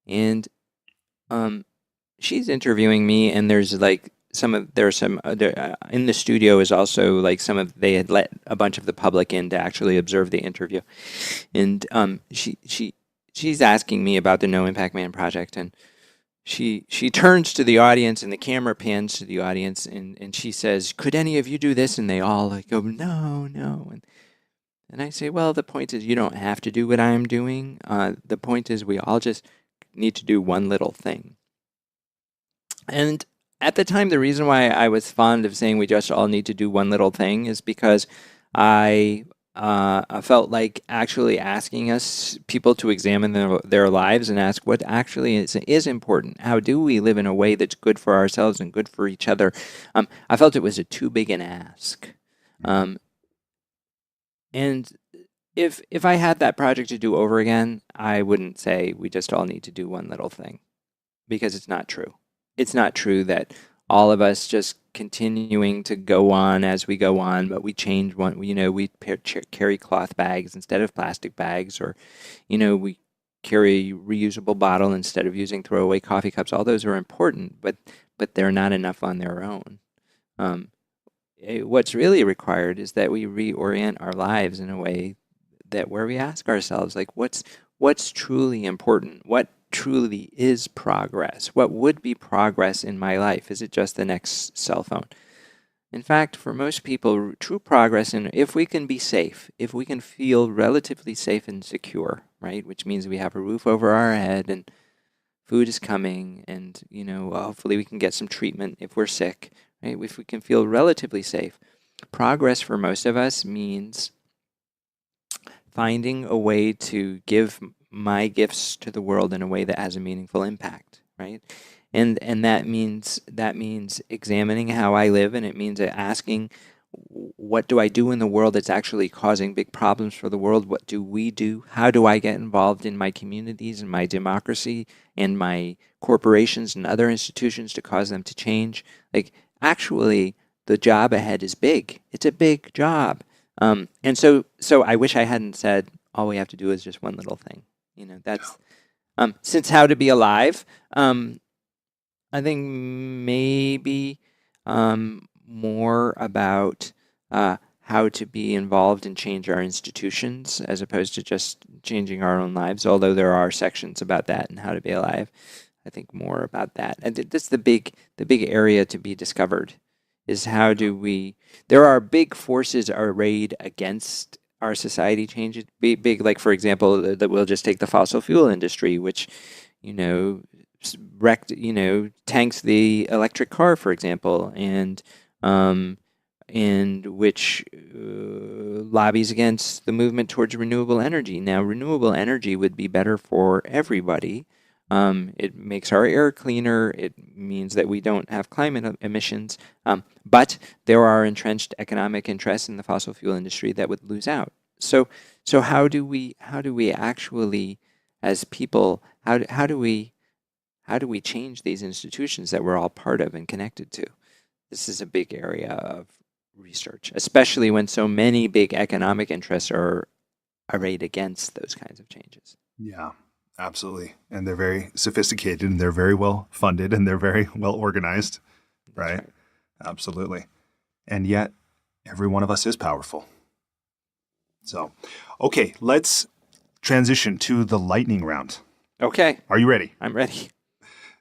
and she's interviewing me, and there's like in the studio is also like they had let a bunch of the public in to actually observe the interview, and she's asking me about the No Impact Man project, and she turns to the audience, and the camera pans to the audience, and she says, "Could any of you do this?" And they all like go, "No, no." And I say, well, the point is you don't have to do what I'm doing. The point is we all just need to do one little thing. And at the time, the reason why I was fond of saying we just all need to do one little thing is because I felt like actually asking people to examine their lives and ask what actually is important. How do we live in a way that's good for ourselves and good for each other? I felt it was too big an ask. And if I had that project to do over again, I wouldn't say we just all need to do one little thing, because it's not true. It's not true that all of us just continuing to go on as we go on, but we change one. We carry cloth bags instead of plastic bags, or we carry reusable bottle instead of using throwaway coffee cups. All those are important, but they're not enough on their own. What's really required is that we reorient our lives in a way where we ask ourselves, like, what's truly important? What truly is progress? What would be progress in my life? Is it just the next cell phone? In fact, for most people, true progress, and if we can be safe, if we can feel relatively safe and secure, right, which means we have a roof over our head and food is coming, and hopefully we can get some treatment if we're sick, right? If we can feel relatively safe, progress for most of us means finding a way to give my gifts to the world in a way that has a meaningful impact, right? And that means examining how I live, and it means asking, what do I do in the world that's actually causing big problems for the world? What do we do? How do I get involved in my communities and my democracy and my corporations and other institutions to cause them to change? Like, actually, the job ahead is big. It's a big job. And so I wish I hadn't said all we have to do is just one little thing. That's since How to Be Alive. I think maybe more about how to be involved and change our institutions as opposed to just changing our own lives. Although there are sections about that in How to Be Alive, I think more about that. And that's the big area to be discovered. Is how do we? There are big forces arrayed against our society change. Big, like for example, that we'll just take the fossil fuel industry, which wrecked, tanks the electric car, for example, and which lobbies against the movement towards renewable energy. Now, renewable energy would be better for everybody, It makes our air cleaner. It means that we don't have climate emissions. But there are entrenched economic interests in the fossil fuel industry that would lose out. So how do we actually, as people, how do we change these institutions that we're all part of and connected to? This is a big area of research, especially when so many big economic interests are arrayed against those kinds of changes. Yeah, absolutely. And they're very sophisticated and they're very well funded and they're very well organized, right? Absolutely. And yet, every one of us is powerful. So, okay, let's transition to the lightning round. Okay. Are you ready? I'm ready.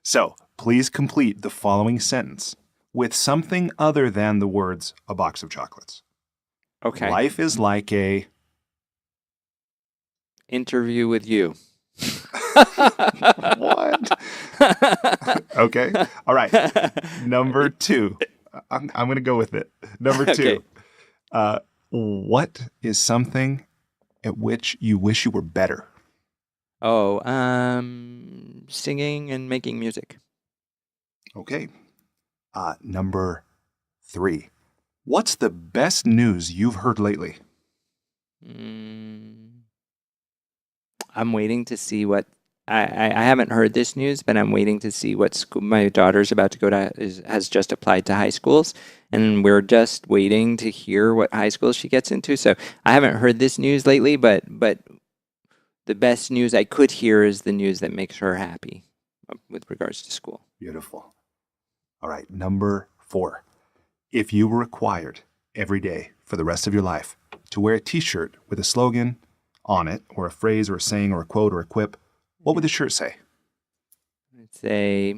So, please complete the following sentence with something other than the words "a box of chocolates." Okay. Life is like a... interview with you. What? Okay. All right. Number 2. I'm going to go with it. Number 2. Okay. What is something at which you wish you were better? Oh, singing and making music. Okay. Number 3. What's the best news you've heard lately? I'm waiting to see what I haven't heard this news, but I'm waiting to see what school my daughter's about to go to has just applied to high schools, and we're just waiting to hear what high school she gets into. So I haven't heard this news lately, but the best news I could hear is the news that makes her happy with regards to school. Beautiful. All right. Number 4. If you were required every day for the rest of your life to wear a T-shirt with a slogan on it, or a phrase, or a saying, or a quote, or a quip, what would the shirt say? I'd say,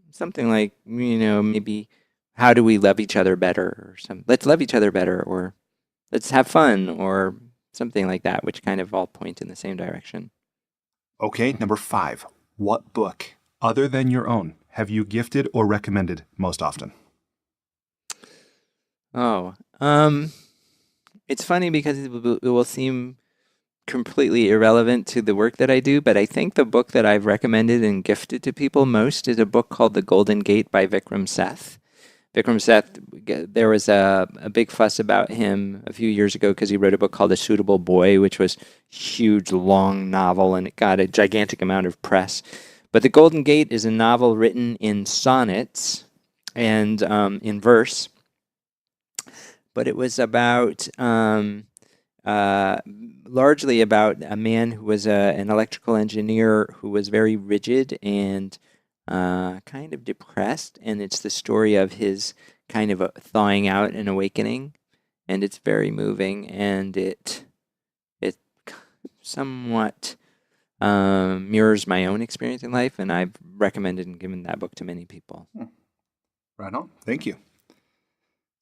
something like, maybe, how do we love each other better, or let's love each other better, or let's have fun, or something like that, which kind of all point in the same direction. Okay. Number 5. What book, other than your own, have you gifted or recommended most often? Oh, it's funny because it will seem completely irrelevant to the work that I do, but I think the book that I've recommended and gifted to people most is a book called The Golden Gate by Vikram Seth. Vikram Seth, there was a big fuss about him a few years ago because he wrote a book called A Suitable Boy, which was a huge, long novel, and it got a gigantic amount of press. But The Golden Gate is a novel written in sonnets and in verse. But it was about largely about a man who was an electrical engineer who was very rigid and kind of depressed, and it's the story of his kind of thawing out and awakening, and it's very moving, and it somewhat mirrors my own experience in life, and I've recommended and given that book to many people. Right on. Thank you.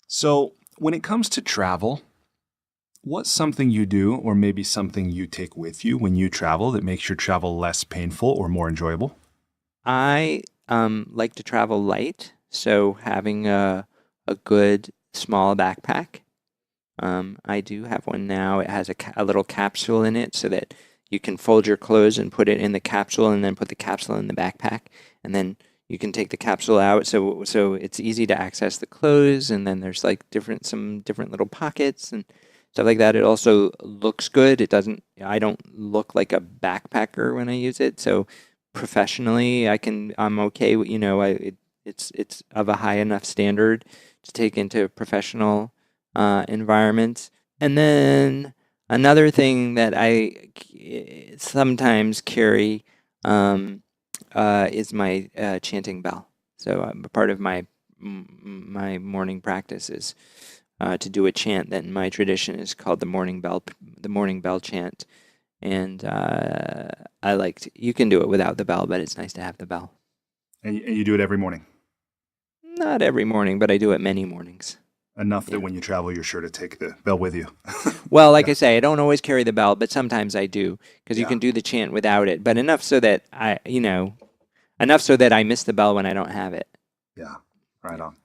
So, when it comes to travel, what's something you do, or maybe something you take with you when you travel that makes your travel less painful or more enjoyable? I like to travel light, so having a good small backpack. I do have one now. It has a little capsule in it so that you can fold your clothes and put it in the capsule, and then put the capsule in the backpack, and then you can take the capsule out, so it's easy to access the clothes, and then there's like some different little pockets and stuff like that. It also looks good. I don't look like a backpacker when I use it, so professionally I'm okay with, it's of a high enough standard to take into professional environments. And then another thing that I sometimes carry is my chanting bell. So part of my morning practice is to do a chant that in my tradition is called the morning bell chant. And you can do it without the bell, but it's nice to have the bell. And you do it every morning? Not every morning, but I do it many mornings. Enough that when you travel, you're sure to take the bell with you. Well, like I say, I don't always carry the bell, but sometimes I do, because you can do the chant without it. But enough so that I miss the bell when I don't have it. Yeah, right on.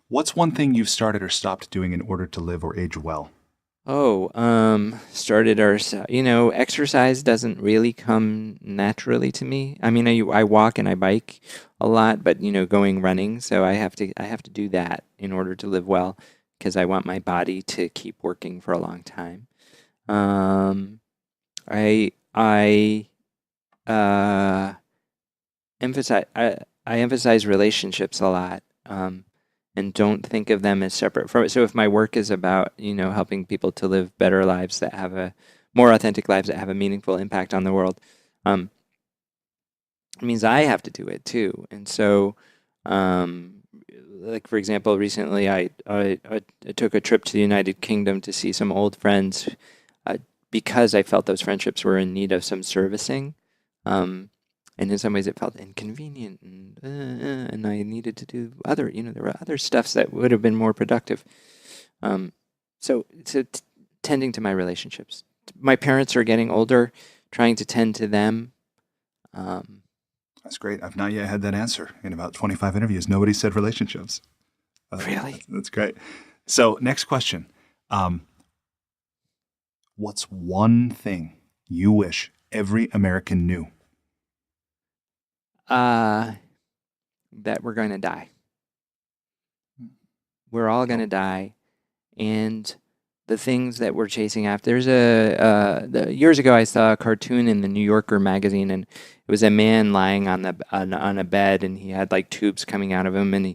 What's one thing you've started or stopped doing in order to live or age well? Started exercise doesn't really come naturally to me. I mean, I walk and I bike a lot, but going running, so I have to do that in order to live well because I want my body to keep working for a long time. Um, I uh I emphasize relationships a lot, and don't think of them as separate from it. So if my work is about helping people to live better lives that have a more authentic lives that have a meaningful impact on the world, um, it means I have to do it too. And so, um, like for example, recently I took a trip to the United Kingdom to see some old friends, uh, because I felt those friendships were in need of some servicing. Um, and in some ways it felt inconvenient, and I needed to do there were other stuffs that would have been more productive. Um, so tending to my relationships. My parents are getting older, trying to tend to them. Um, That's great. I've not yet had that answer in about 25 interviews. Nobody said relationships. really? That's great. So, next question. Um, what's one thing you wish every American knew? That we're going to die. We're all going to die, and the things that we're chasing after. Years ago, I saw a cartoon in the New Yorker magazine, and it was a man lying on a bed, and he had like tubes coming out of him, and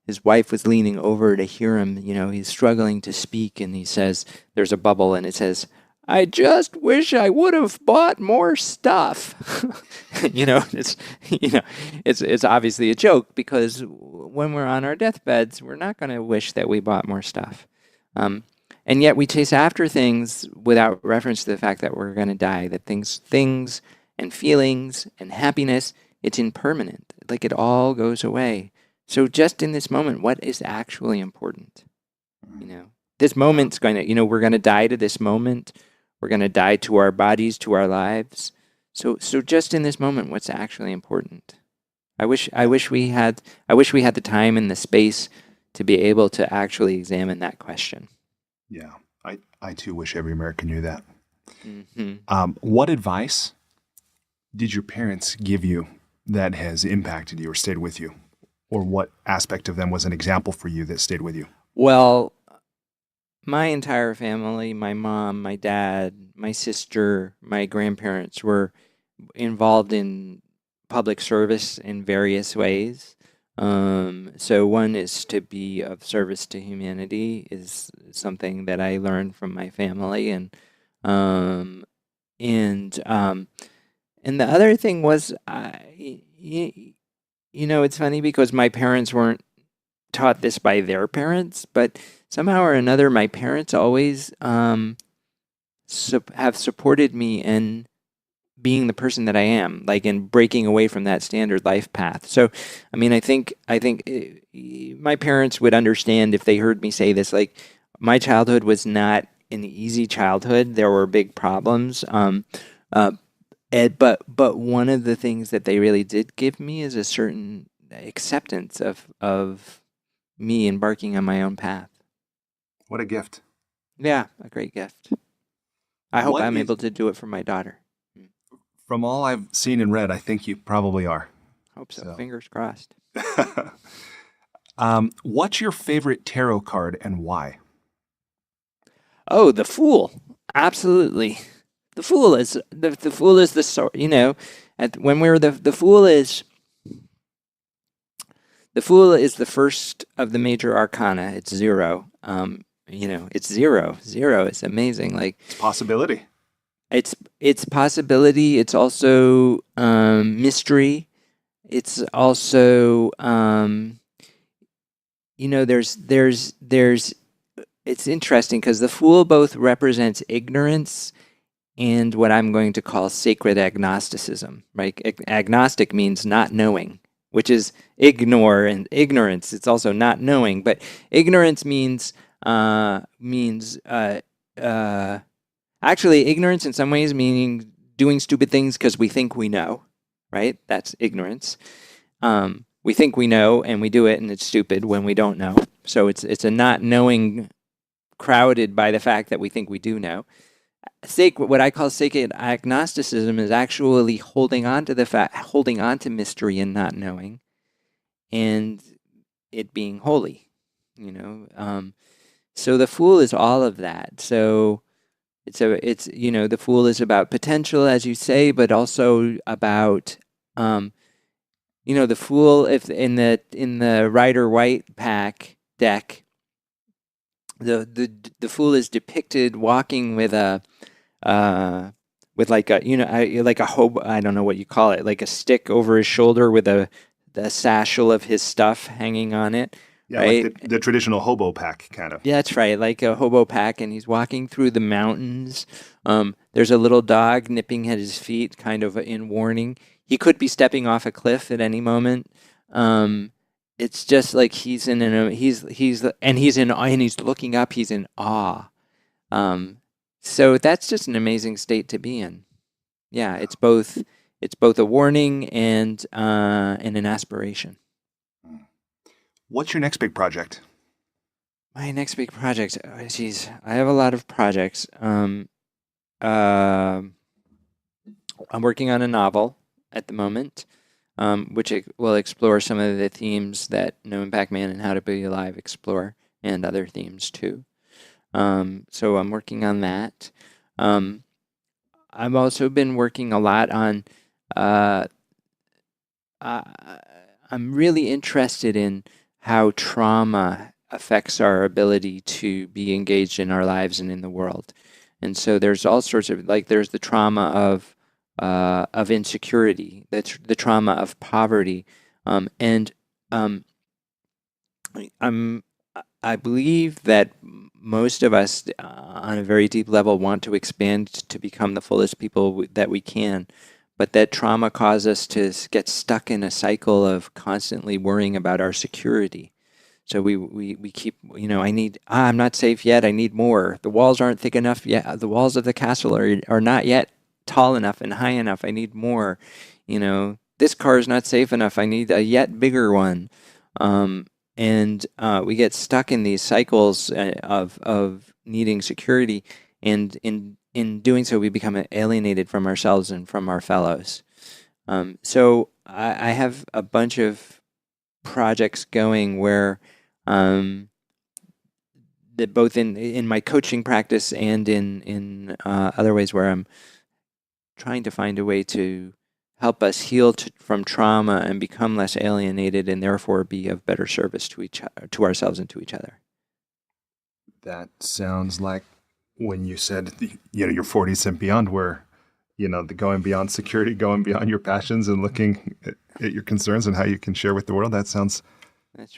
his wife was leaning over to hear him. He's struggling to speak, and he says, "There's a bubble," and it says, "I just wish I would have bought more stuff." It's obviously a joke because when we're on our deathbeds, we're not going to wish that we bought more stuff. And yet we chase after things without reference to the fact that we're going to die, that things and feelings and happiness, it's impermanent. Like it all goes away. So just in this moment, what is actually important? This moment's going to, we're going to die to this moment. We're going to die to our bodies, to our lives. So just in this moment, what's actually important? I wish we had the time and the space to be able to actually examine that question. Yeah, I too wish every American knew that. Mm-hmm. What advice did your parents give you that has impacted you or stayed with you? Or what aspect of them was an example for you that stayed with you? Well, my entire family, my mom, my dad, my sister, my grandparents were involved in public service in various ways. So one is to be of service to humanity is something that I learned from my family, and the other thing was, it's funny because my parents weren't taught this by their parents, but somehow or another, my parents always have supported me in being the person that I am, like in breaking away from that standard life path. So, I mean, I think my parents would understand if they heard me say this. Like, my childhood was not an easy childhood. There were big problems. But one of the things that they really did give me is a certain acceptance of me embarking on my own path. What a gift. Yeah, a great gift. I hope I'm able to do it for my daughter. From all I've seen and read, I think you probably are. Hope so. Fingers crossed. What's your favorite tarot card and why? Oh, the Fool. Absolutely. The Fool is the Fool is when we're the Fool is the first of the major arcana. It's 0. It's 0. 0 is amazing. Like it's possibility. It's possibility. It's also mystery. It's also there's it's interesting because the Fool both represents ignorance and what I'm going to call sacred agnosticism. Right? Agnostic means not knowing, which is ignore, and ignorance. It's also not knowing, but ignorance means actually, ignorance in some ways meaning doing stupid things because we think we know, right? That's ignorance. We think we know and we do it, and it's stupid when we don't know. So it's a not knowing crowded by the fact that we think we do know. What I call sacred agnosticism is actually holding on to mystery and not knowing, and it being holy. So the Fool is all of that. So the Fool is about potential, as you say, but also about the Fool. If in the Rider White pack deck, the Fool is depicted walking with like a hobo. I don't know what you call it, like a stick over his shoulder with the satchel of his stuff hanging on it. Yeah, right? like the traditional hobo pack, kind of. Yeah, that's right, like a hobo pack, and he's walking through the mountains. There's a little dog nipping at his feet, kind of in warning. He could be stepping off a cliff at any moment. It's just like he's looking up. He's in awe. So that's just an amazing state to be in. Yeah, it's both a warning and an aspiration. What's your next big project? My next big project, geez, I have a lot of projects. I'm working on a novel at the moment, which will explore some of the themes that No Impact Man and How to Be Alive explore, and other themes too. So I'm working on that. I've also been working a lot on. I'm really interested in how trauma affects our ability to be engaged in our lives and in the world. And so there's all sorts of, like, there's the trauma of insecurity, the trauma of poverty, and I believe that most of us, on a very deep level, want to expand to become the fullest people that we can, but that trauma causes us to get stuck in a cycle of constantly worrying about our security. So we keep, I'm not safe yet, I need more. The walls aren't thick enough yet. The walls of the castle are not yet tall enough and high enough. I need more. This car is not safe enough. I need a yet bigger one. And we get stuck in these cycles of needing security, and in doing so, we become alienated from ourselves and from our fellows. So I have a bunch of projects going where that both in my coaching practice and in other ways where I'm trying to find a way to help us heal from trauma and become less alienated, and therefore be of better service to ourselves and to each other. That sounds like when you said, your 40s and beyond, where, the going beyond security, going beyond your passions, and looking at your concerns and how you can share with the world. That's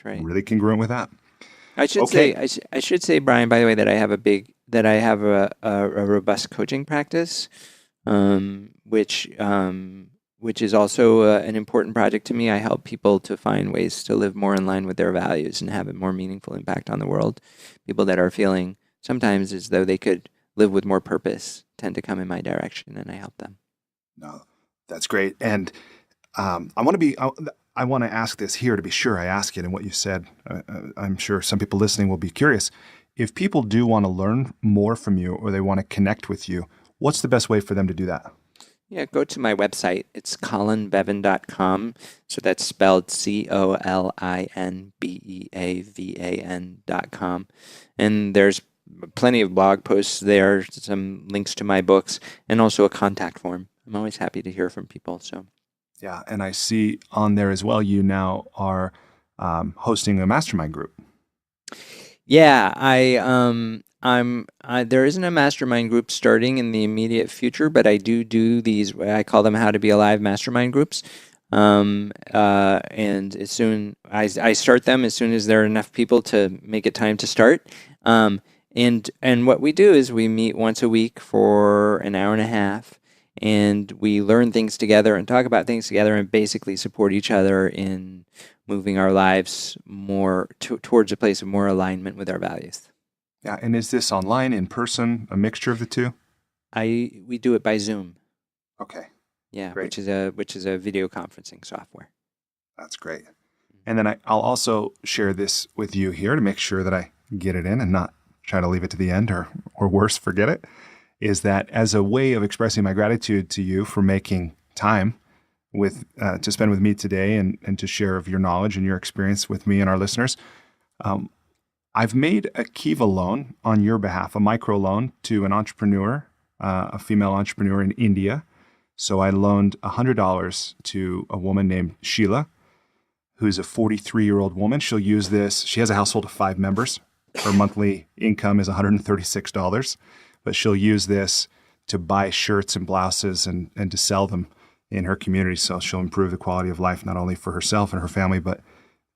right. Really congruent with that. I should say, Brian, by the way, that I have a robust coaching practice, which is also an important project to me. I help people to find ways to live more in line with their values and have a more meaningful impact on the world. People that are feeling sometimes as though they could live with more purpose tend to come in my direction, and I help them. No, that's great. And I want to ask this here to be sure I ask it. And what you said, I'm sure some people listening will be curious. If people do want to learn more from you, or they want to connect with you, what's the best way for them to do that? Yeah, go to my website. It's colinbeavan.com. So that's spelled COLINBEAVAN.com. And there's plenty of blog posts there, some links to my books, and also a contact form. I'm always happy to hear from people. So, yeah, and I see on there as well, you now are hosting a mastermind group. Yeah, there isn't a mastermind group starting in the immediate future, but I do these. I call them How to Be Alive mastermind groups. And as soon I start them, as soon as there are enough people to make it time to start. And what we do is we meet once a week for an hour and a half, and we learn things together and talk about things together, and basically support each other in moving our lives more towards a place of more alignment with our values. Yeah, and is this online, in person, a mixture of the two? We do it by Zoom. Okay. Yeah, great. which is a video conferencing software. That's great. And then I'll also share this with you here to make sure that I get it in and not try to leave it to the end, or worse, forget it, is that as a way of expressing my gratitude to you for making time to spend with me today and to share of your knowledge and your experience with me and our listeners, I've made a Kiva loan on your behalf, a micro loan to an entrepreneur, a female entrepreneur in India. So I loaned $100 to a woman named Sheila, who's a 43-year-old woman. She'll use this. She has a household of 5 members. Her monthly income is $136, but she'll use this to buy shirts and blouses and to sell them in her community. So she'll improve the quality of life, not only for herself and her family, but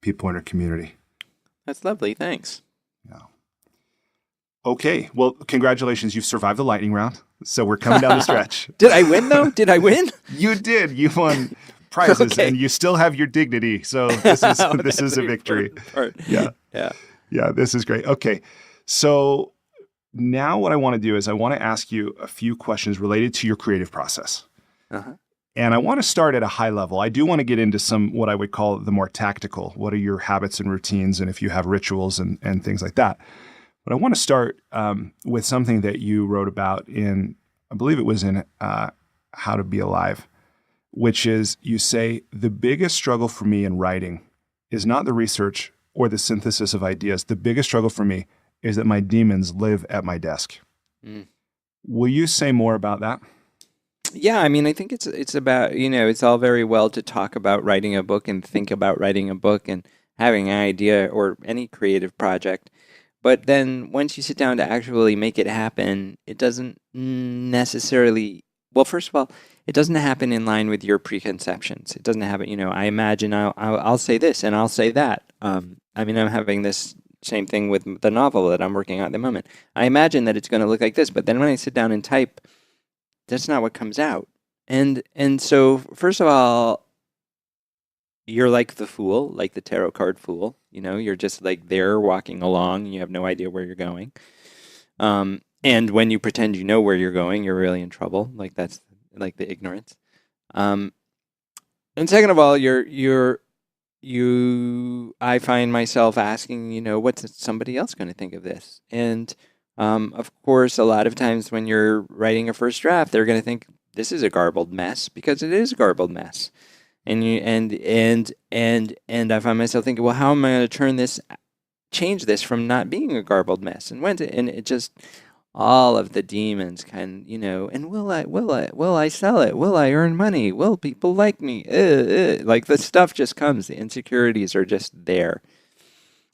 people in her community. That's lovely. Thanks. Yeah. Okay. Well, congratulations. You've survived the lightning round. So we're coming down the stretch. Did I win, though? Did I win? You did. You won prizes, and you still have your dignity. So this is a victory. Yeah. Yeah. This is great. Okay. So now what I want to do is I want to ask you a few questions related to your creative process. Uh-huh. And I want to start at a high level. I do want to get into some what I would call the more tactical. What are your habits and routines, and if you have rituals and things like that. But I want to start with something that you wrote about in, I believe it was in How to Be Alive, which is you say, the biggest struggle for me in writing is not the research or the synthesis of ideas. The biggest struggle for me is that my demons live at my desk. Mm. Will you say more about that? Yeah, I mean, I think it's about, it's all very well to talk about writing a book and think about writing a book and having an idea or any creative project. But then once you sit down to actually make it happen, it doesn't necessarily, well, first of all, it doesn't happen in line with your preconceptions. It doesn't happen, I imagine I'll say this and I'll say that. I'm having this same thing with the novel that I'm working on at the moment. I imagine that it's going to look like this, but then when I sit down and type, that's not what comes out. And so, first of all, you're like the fool, like the tarot card fool. You're just like there walking along. You have no idea where you're going. And when you pretend you know where you're going, you're really in trouble. Like that's like the ignorance. And second of all, I find myself asking, what's somebody else going to think of this? And of course, a lot of times when you're writing a first draft, they're going to think this is a garbled mess because it is a garbled mess. And I find myself thinking, well, how am I going to change this from not being a garbled mess? And it just all of the demons and will I sell it? Will I earn money? Will people like me? Like the stuff just comes. The insecurities are just there.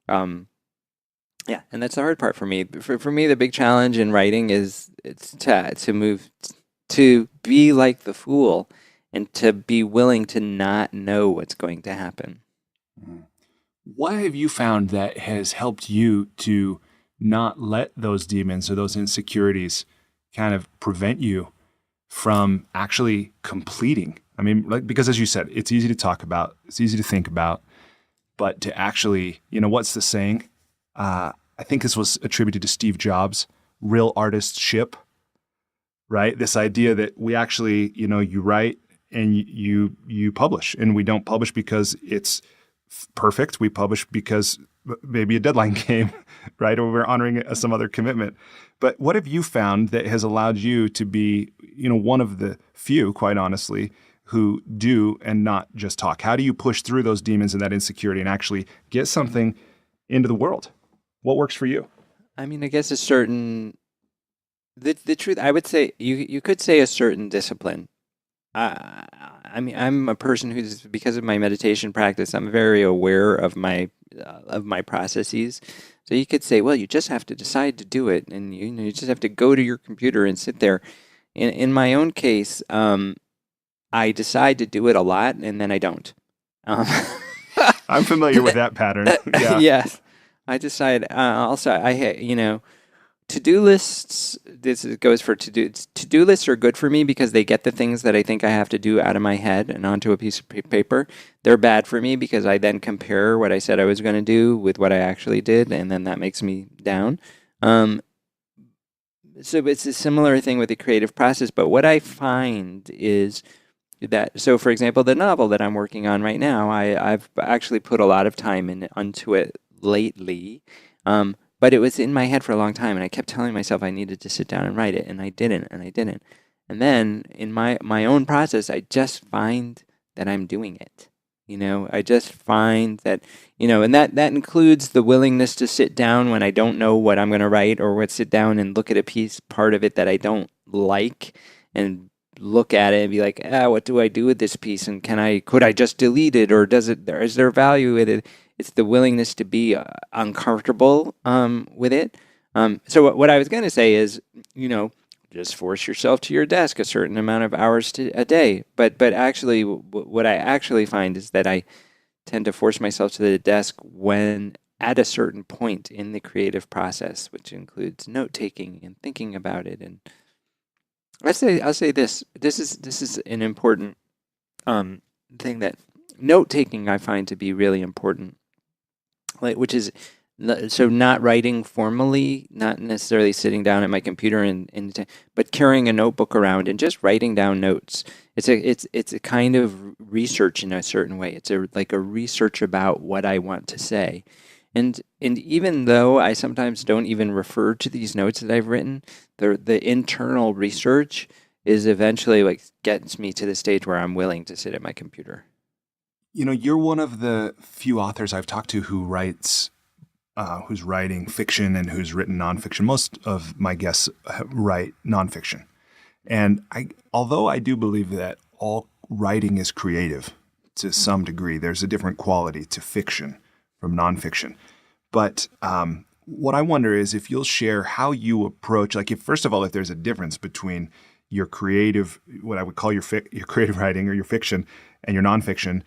Yeah, and that's the hard part for me. For me, the big challenge in writing is to move to be like the fool and to be willing to not know what's going to happen. What have you found that has helped you to not let those demons or those insecurities kind of prevent you from actually completing? I mean, because as you said, it's easy to talk about, it's easy to think about, but to actually, what's the saying? I think this was attributed to Steve Jobs, real artists ship, right? This idea that we actually, you write and you publish, and we don't publish because it's perfect. We publish because maybe a deadline came, right? Or we're honoring some other commitment. But what have you found that has allowed you to be, one of the few, quite honestly, who do and not just talk? How do you push through those demons and that insecurity and actually get something into the world? What works for you? I mean, I guess the truth, I would say, you could say a certain discipline. I mean, I'm a person who's, because of my meditation practice, I'm very aware of my processes. So you could say, well, you just have to decide to do it, and you just have to go to your computer and sit there. In my own case, I decide to do it a lot, and then I don't. I'm familiar with that pattern. Yeah. Yes. I decide, also, to-do lists, this goes for to-do lists are good for me because they get the things that I think I have to do out of my head and onto a piece of paper. They're bad for me because I then compare what I said I was going to do with what I actually did, and then that makes me down. So it's a similar thing with the creative process, but what I find is that, so for example, the novel that I'm working on right now, I've actually put a lot of time onto it lately, but it was in my head for a long time, and I kept telling myself I needed to sit down and write it, and I didn't, and I didn't. And then in my own process, I just find that I'm doing it. I just find that, and that includes the willingness to sit down when I don't know what I'm going to write, or sit down and look at part of it that I don't like, and look at it and be like, what do I do with this piece? And could I just delete it, or is there value with it? It's the willingness to be uncomfortable with it. So what I was going to say is, just force yourself to your desk a certain amount of hours a day. But actually, what I actually find is that I tend to force myself to the desk when at a certain point in the creative process, which includes note taking and thinking about it. And I'll say this. This is an important thing, that note taking I find to be really important. Which is, so not writing formally, not necessarily sitting down at my computer but carrying a notebook around and just writing down notes. It's a kind of research in a certain way. It's like a research about what I want to say. And even though I sometimes don't even refer to these notes that I've written, the internal research is eventually gets me to the stage where I'm willing to sit at my computer. You're one of the few authors I've talked to who who's writing fiction and who's written nonfiction. Most of my guests write nonfiction. And although I do believe that all writing is creative to some degree, there's a different quality to fiction from nonfiction. But what I wonder is if you'll share how you approach, first of all, if there's a difference between your creative, what I would call your creative writing or your fiction, and your nonfiction,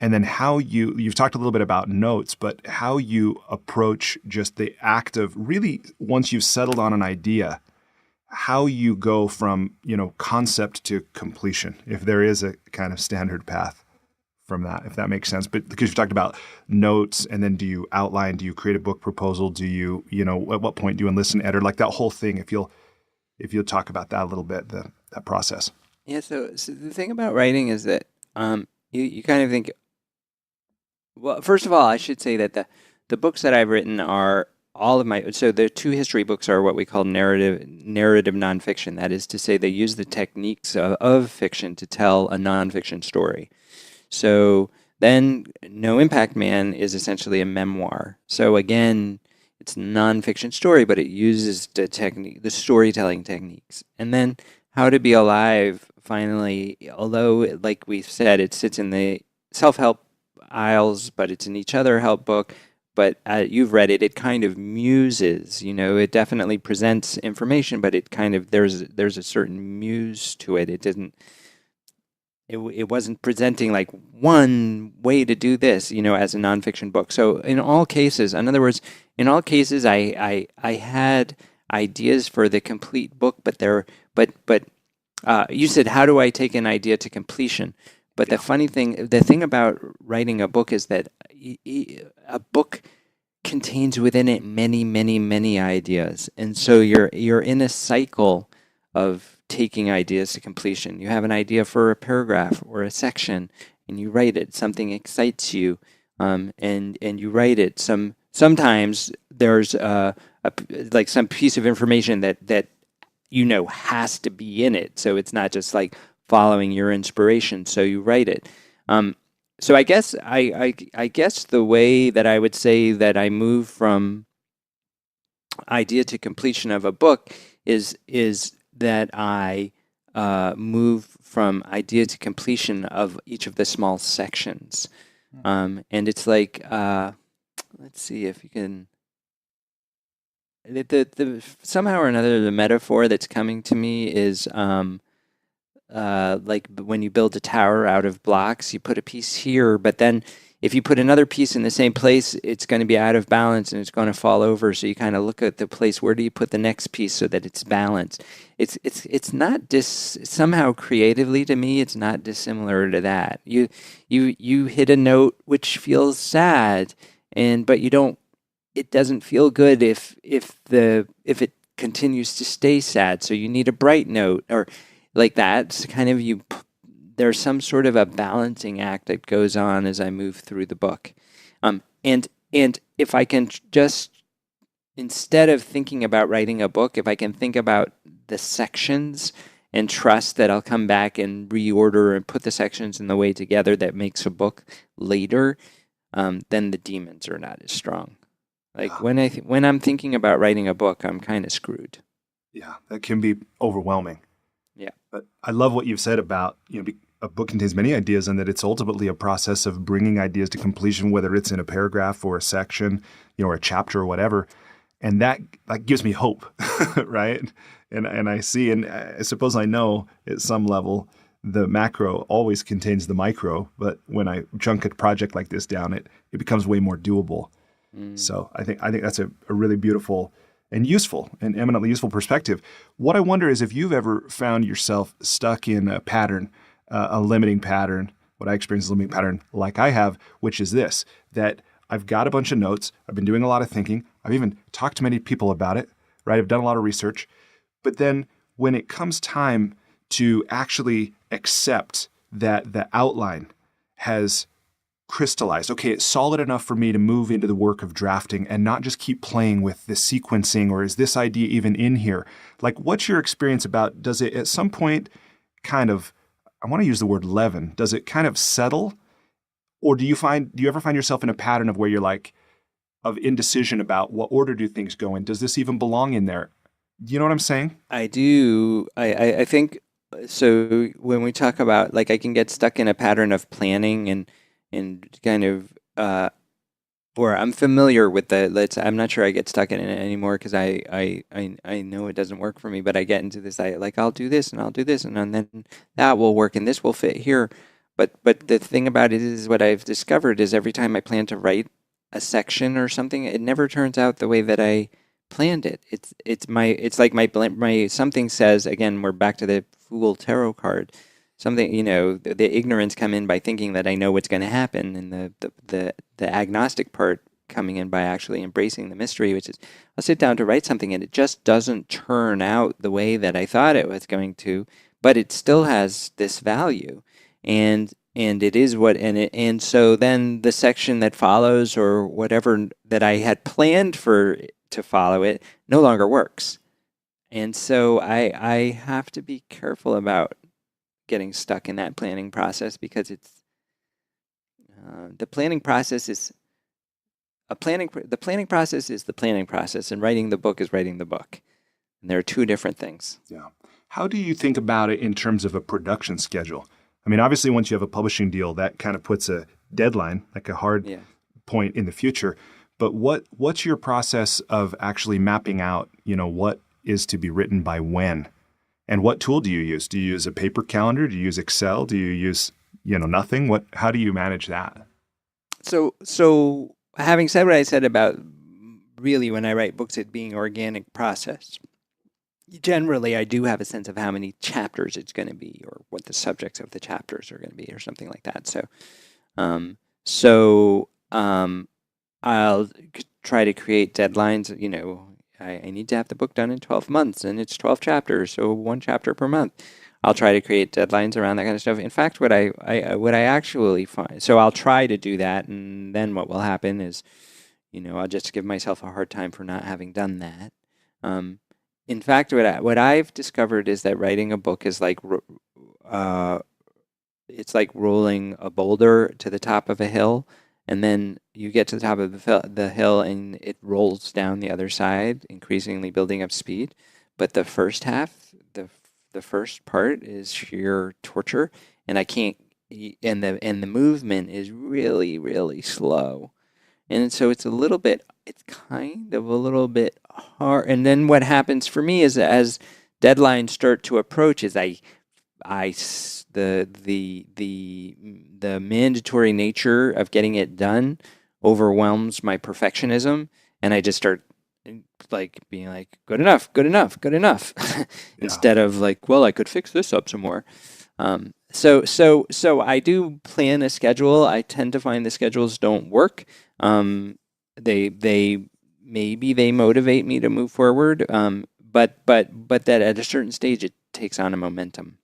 and then how you've talked a little bit about notes, but how you approach just the act of really, once you've settled on an idea, how you go from, concept to completion, if there is a kind of standard path from that, if that makes sense. But because you've talked about notes, and then do you outline, do you create a book proposal? Do you, at what point do you enlist an editor? That whole thing, if you'll talk about that a little bit, that process. Yeah, so the thing about writing is that you kind of think, well, first of all, I should say that the books that I've written are so the two history books are what we call narrative nonfiction. That is to say, they use the techniques of fiction to tell a nonfiction story. So then No Impact Man is essentially a memoir. So again, it's a nonfiction story, but it uses the storytelling techniques. And then How to Be Alive, finally, although, like we've said, it sits in the self-help aisles, but it's in each other help book. But you've read it, it kind of muses, it definitely presents information, but it kind of, there's a certain muse to it. It wasn't presenting one way to do this, as a nonfiction book. So in all cases, in other words, I had ideas for the complete book, but you said, how do I take an idea to completion? But the thing about writing a book is that a book contains within it many, many, many ideas. And so you're in a cycle of taking ideas to completion. You have an idea for a paragraph or a section, and you write it. Something excites you, and you write it. Sometimes there's some piece of information that has to be in it. So it's not just following your inspiration, so you write it. So I guess I guess the way that I would say that I move from idea to completion of a book is that I move from idea to completion of each of the small sections, and it's let's see if you can. Somehow or another, the metaphor that's coming to me is when you build a tower out of blocks, you put a piece here, but then if you put another piece in the same place, it's going to be out of balance and it's going to fall over. So you kind of look at the place, where do you put the next piece so that it's balanced? It's not somehow creatively, to me, it's not dissimilar to that. You hit a note which feels sad, but you don't. It doesn't feel good if it continues to stay sad. So you need a bright note, or like that. It's kind of there's some sort of a balancing act that goes on as I move through the book. And if I can just instead of thinking about writing a book, if I can think about the sections and trust that I'll come back and reorder and put the sections in the way together that makes a book later, then the demons are not as strong. Like Yeah. when I'm thinking about writing a book, I'm kind of screwed. Yeah, that can be overwhelming. Yeah. But I love what you've said about, a book contains many ideas and that it's ultimately a process of bringing ideas to completion, whether it's in a paragraph or a section, or a chapter or whatever. And that gives me hope, right? And I see, and I suppose I know at some level, the macro always contains the micro, but when I chunk a project like this down, it becomes way more doable. So I think that's a really beautiful and useful and eminently useful perspective. What I wonder is if you've ever found yourself stuck in a pattern, a limiting pattern, what I experience as a limiting pattern like I have, which is this, that I've got a bunch of notes. I've been doing a lot of thinking. I've even talked to many people about it, right? I've done a lot of research. But then when it comes time to actually accept that the outline has crystallized, okay, it's solid enough for me to move into the work of drafting and not just keep playing with the sequencing, or is this idea even in here? Like, what's your experience about, does it at some point kind of, I want to use the word leaven, does it kind of settle? Or do you ever find yourself in a pattern of where you're like, of indecision about what order do things go in? Does this even belong in there? Do you know what I'm saying? I do. I think so. When we talk about, like, I can get stuck in a pattern of planning and kind of or I'm familiar with I'm not sure I get stuck in it anymore because I know it doesn't work for me, but I get into this, I'll do this and I'll do this and then that will work and this will fit here. But the thing about it is, what I've discovered is every time I plan to write a section or something, it never turns out the way that I planned it. It's like my something says, again, we're back to the Fool Tarot card. Something, the ignorance come in by thinking that I know what's going to happen, and the agnostic part coming in by actually embracing the mystery, which is I'll sit down to write something and it just doesn't turn out the way that I thought it was going to, but it still has this value, and it is and so then the section that follows or whatever that I had planned for to follow it no longer works, and so I have to be careful about getting stuck in that planning process, because it's the planning process is the planning process is the planning process, and writing the book is writing the book, and there are two different things. Yeah. How do you think about it in terms of a production schedule? I mean, obviously, once you have a publishing deal, that kind of puts a deadline, like a hard point in the future. But what's your process of actually mapping out, what is to be written by when? And what tool do you use? Do you use a paper calendar? Do you use Excel? Do you use, nothing? How do you manage that? So having said what I said about really when I write books, it being organic process, generally I do have a sense of how many chapters it's going to be or what the subjects of the chapters are going to be or something like that. So I'll try to create deadlines, I need to have the book done in 12 months, and it's 12 chapters, so one chapter per month. I'll try to create deadlines around that kind of stuff. In fact, what I actually find, so I'll try to do that, and then what will happen is, I'll just give myself a hard time for not having done that. In fact, what I've discovered is that writing a book is like, it's like rolling a boulder to the top of a hill. And then you get to the top of the hill and it rolls down the other side, increasingly building up speed. But the first half, the first part is sheer torture, and I can't. And the movement is really, really slow, and so it's kind of a little bit hard. And then what happens for me is, as deadlines start to approach, is the mandatory nature of getting it done overwhelms my perfectionism, and I just start being like, good enough, good enough, good enough, instead of like, well, I could fix this up some more. So I do plan a schedule. I tend to find the schedules don't work. They maybe they motivate me to move forward, but that at a certain stage it takes on a momentum.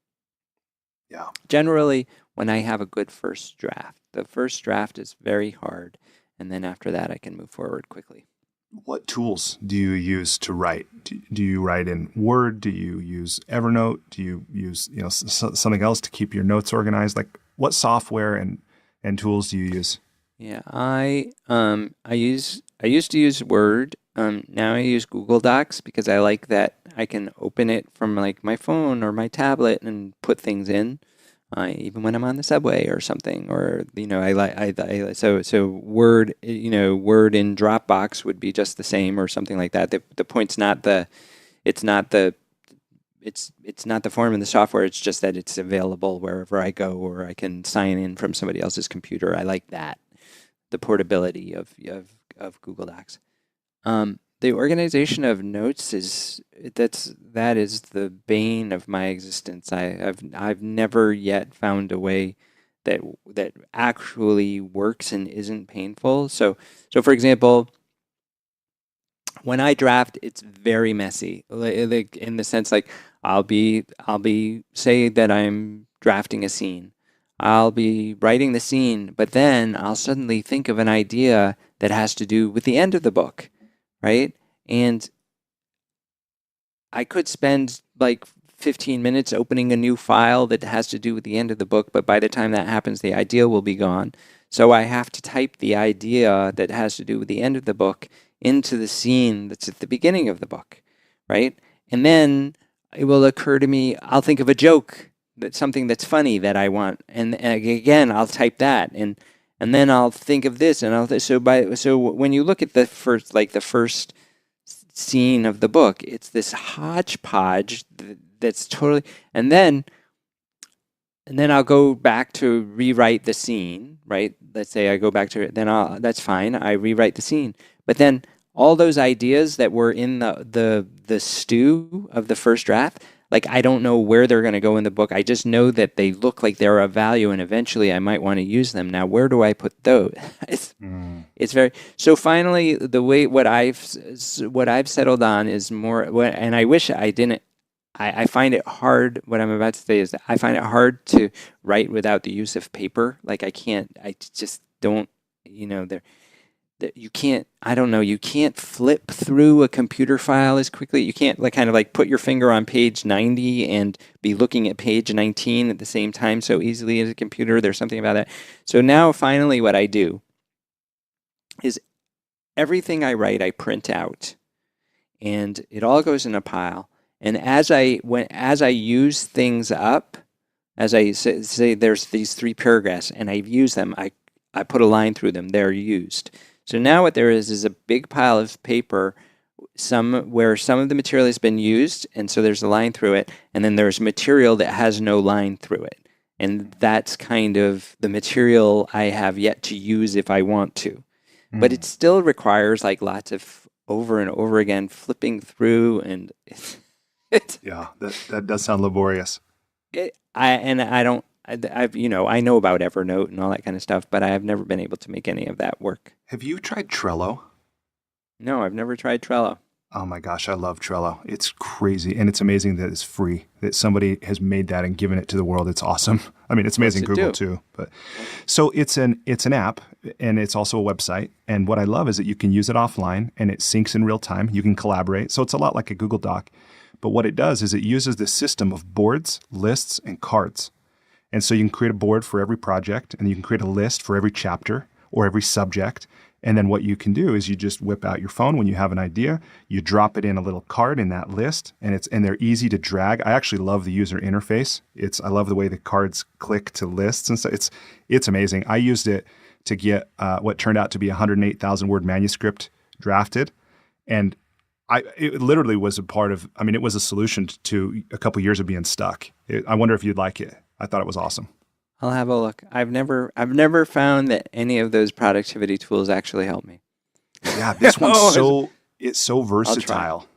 Yeah. Generally, when I have a good first draft, the first draft is very hard, and then after that I can move forward quickly. What tools do you use to write? Do you write in Word? Do you use Evernote? Do you use something else to keep your notes organized? Like what software and tools do you use? Yeah, I used to use Word. Now I use Google Docs because I like that I can open it from like my phone or my tablet and put things in, even when I'm on the subway or something. Or so Word, Word in Dropbox would be just the same or something like that. The point's not it's not the it's not the form of the software. It's just that it's available wherever I go, or I can sign in from somebody else's computer. I like that, the portability of Google Docs. The organization of notes that is the bane of my existence. I've never yet found a way that actually works and isn't painful. So for example, when I draft, it's very messy. Like in the sense, like I'll be say that I'm drafting a scene. I'll be writing the scene, but then I'll suddenly think of an idea that has to do with the end of the book, right? And I could spend like 15 minutes opening a new file that has to do with the end of the book, but by the time that happens, the idea will be gone. So I have to type the idea that has to do with the end of the book into the scene that's at the beginning of the book, right? And then it will occur to me, I'll think of a joke, that's something that's funny that I want, and again I'll type that, and then I'll think of this, and so when you look at the first scene of the book, it's this hodgepodge that's totally, and then I'll go back to rewrite the scene, right? Let's say I go back to it, then that's fine. I rewrite the scene, but then all those ideas that were in the stew of the first draft, like I don't know where they're going to go in the book. I just know that they look like they're of value, and eventually I might want to use them. Now, where do I put those? It's very so. Finally, the way what I've settled on is more. And I wish I didn't. I find it hard. What I'm about to say is that I find it hard to write without the use of paper. Like I can't. I just don't. That you can't, I don't know, you can't flip through a computer file as quickly. You can't kind of put your finger on page 90 and be looking at page 19 at the same time so easily as a computer. There's something about that. So now finally what I do is everything I write, I print out, and it all goes in a pile. And as I use things up, as I say there's these 3 paragraphs and I've used them, I put a line through them, they're used. So now what there is a big pile of paper, where some of the material has been used, and so there's a line through it, and then there's material that has no line through it. And that's kind of the material I have yet to use if I want to. But it still requires lots of over and over again flipping through, and yeah, that does sound laborious. I know about Evernote and all that kind of stuff, but I have never been able to make any of that work. Have you tried Trello? No, I've never tried Trello. Oh my gosh, I love Trello. It's crazy, and it's amazing that it's free, that somebody has made that and given it to the world. It's awesome. I mean, it's amazing Google too. But so it's an app, and it's also a website. And what I love is that you can use it offline, and it syncs in real time. You can collaborate. So it's a lot like a Google Doc. But what it does is it uses this system of boards, lists, and cards. And so you can create a board for every project, and you can create a list for every chapter or every subject. And then what you can do is you just whip out your phone when you have an idea, you drop it in a little card in that list, and they're easy to drag. I actually love the user interface. I love the way the cards click to lists and stuff. It's amazing. I used it to get what turned out to be a 108,000 word manuscript drafted, and it literally was it was a solution to a couple years of being stuck. I wonder if you'd like it. I thought it was awesome. I'll have a look. I've never found that any of those productivity tools actually help me. Yeah, this one's it's so versatile,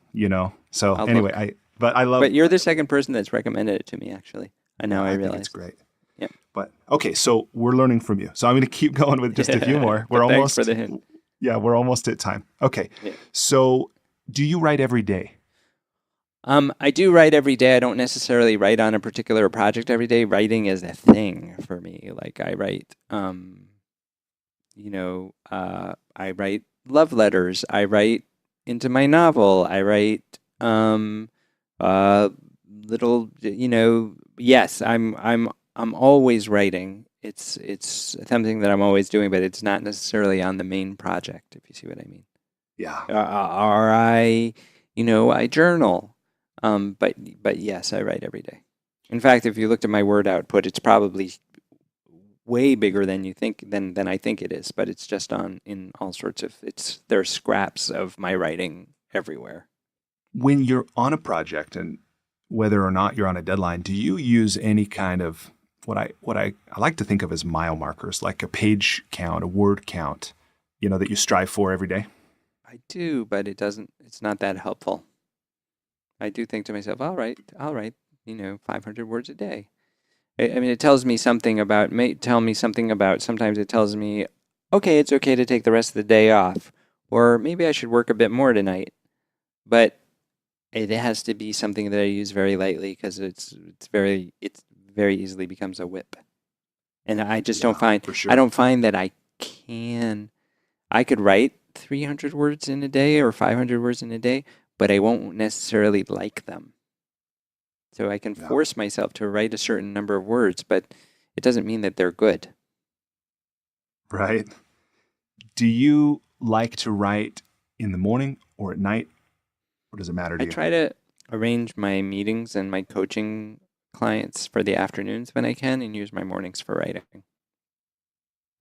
So I'll anyway, look. I love. But you're the second person that's recommended it to me. Actually, I realize think it's great. Yeah. But okay, so we're learning from you. So I'm going to keep going with just a few more. Thanks for the hint. Yeah, we're almost at time. Okay, So do you write every day? I do write every day. I don't necessarily write on a particular project every day. Writing is a thing for me. I write, I write love letters. I write into my novel. I write uh, little, yes, I'm always writing. It's something that I'm always doing, but it's not necessarily on the main project, if you see what I mean. Yeah. Or I journal. But yes, I write every day. In fact, if you looked at my word output, it's probably way bigger than you think than I think it is. But it's just in all sorts of there's scraps of my writing everywhere. When you're on a project and whether or not you're on a deadline, do you use any kind of what I like to think of as mile markers, like a page count, a word count, that you strive for every day? I do, but it's not that helpful. I do think to myself, I'll write, 500 words a day. I mean, it tells me something about, sometimes it tells me, okay, it's okay to take the rest of the day off, or maybe I should work a bit more tonight. But it has to be something that I use very lightly because it's very easily becomes a whip. And I just don't find, for sure. I don't find that I could write 300 words in a day or 500 words in a day, but I won't necessarily like them. So I can force myself to write a certain number of words, but it doesn't mean that they're good. Right. Do you like to write in the morning or at night, or does it matter to you? I try to arrange my meetings and my coaching clients for the afternoons when I can and use my mornings for writing.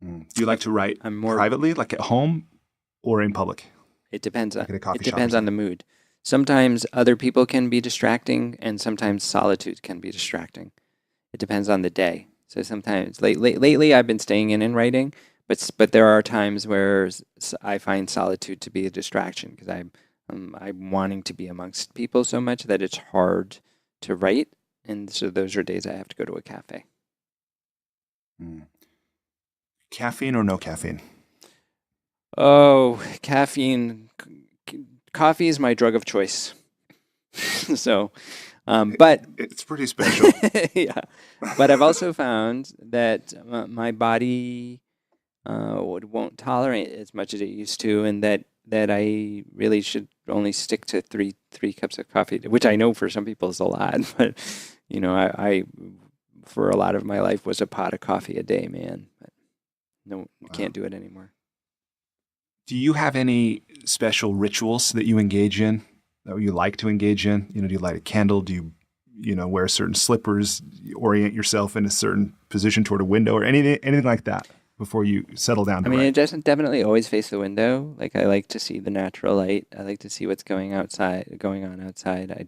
Do you like to write privately, like at home or in public? It depends like at a coffee it shop depends on the mood. Sometimes other people can be distracting, and sometimes solitude can be distracting. It depends on the day. So sometimes lately I've been staying in and writing, but there are times where I find solitude to be a distraction because I'm wanting to be amongst people so much that it's hard to write, and so those are days I have to go to a cafe. Caffeine or no caffeine? Oh, caffeine. Coffee is my drug of choice. So, but it's pretty special. yeah. But I've also found that my body won't tolerate as much as it used to, and that I really should only stick to three cups of coffee, which I know for some people is a lot. But I for a lot of my life was a pot of coffee a day, man. But no, can't do it anymore. Do you have any special rituals that you engage in, that you like to engage in? Do you light a candle? Do you, wear certain slippers, orient yourself in a certain position toward a window or anything like that before you settle down to write? It doesn't definitely always face the window. Like I like to see the natural light. I like to see what's going on outside. I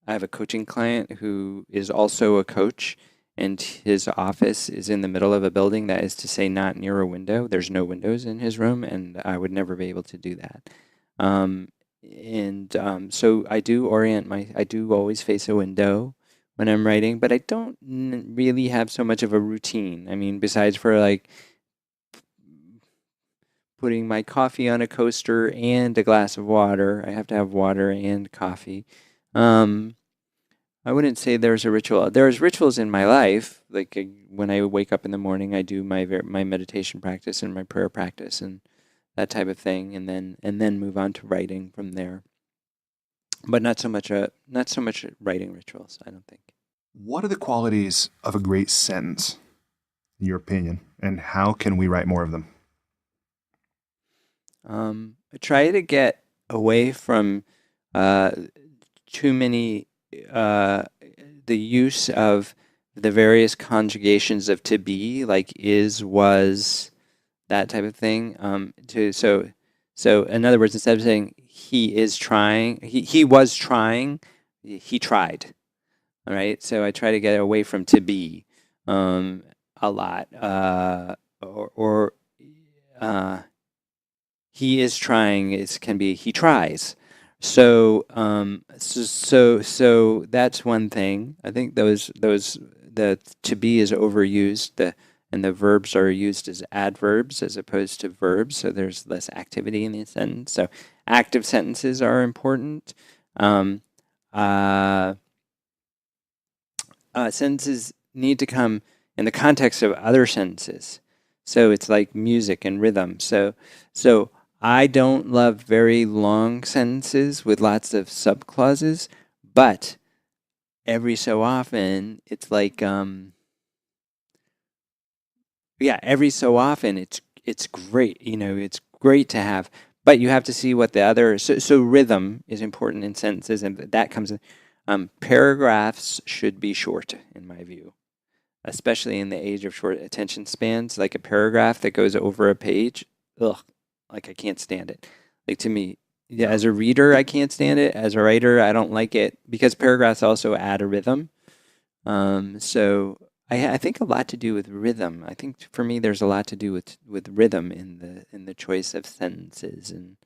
have a coaching client who is also a coach, and his office is in the middle of a building, that is to say not near a window. There's no windows in his room, and I would never be able to do that. So I do always face a window when I'm writing, but I don't really have so much of a routine. I mean, besides for like putting my coffee on a coaster and a glass of water, I have to have water and coffee. I wouldn't say there's a ritual. There's rituals in my life. Like when I wake up in the morning, I do my meditation practice and my prayer practice and that type of thing, and then move on to writing from there. But not so much writing rituals, I don't think. What are the qualities of a great sentence, in your opinion, and how can we write more of them? I try to get away from too many the use of the various conjugations of to be, like is, was, that type of thing. So in other words, instead of saying he is trying, he was trying, he tried. All right. So I try to get away from to be a lot, or he is trying can be he tries. So that's one thing. I think the to be is overused. And the verbs are used as adverbs as opposed to verbs, so there's less activity in the sentence. So active sentences are important. Sentences need to come in the context of other sentences. So it's like music and rhythm. So I don't love very long sentences with lots of subclauses, but every so often it's like every so often it's great. It's great to have, but you have to see what the other. So rhythm is important in sentences, and that comes in. Paragraphs should be short, in my view, especially in the age of short attention spans. Like a paragraph that goes over a page, ugh, like I can't stand it. Like to me, yeah, as a reader, I can't stand it. As a writer, I don't like it because paragraphs also add a rhythm. So I think a lot to do with rhythm. I think for me, there's a lot to do with rhythm in the choice of sentences and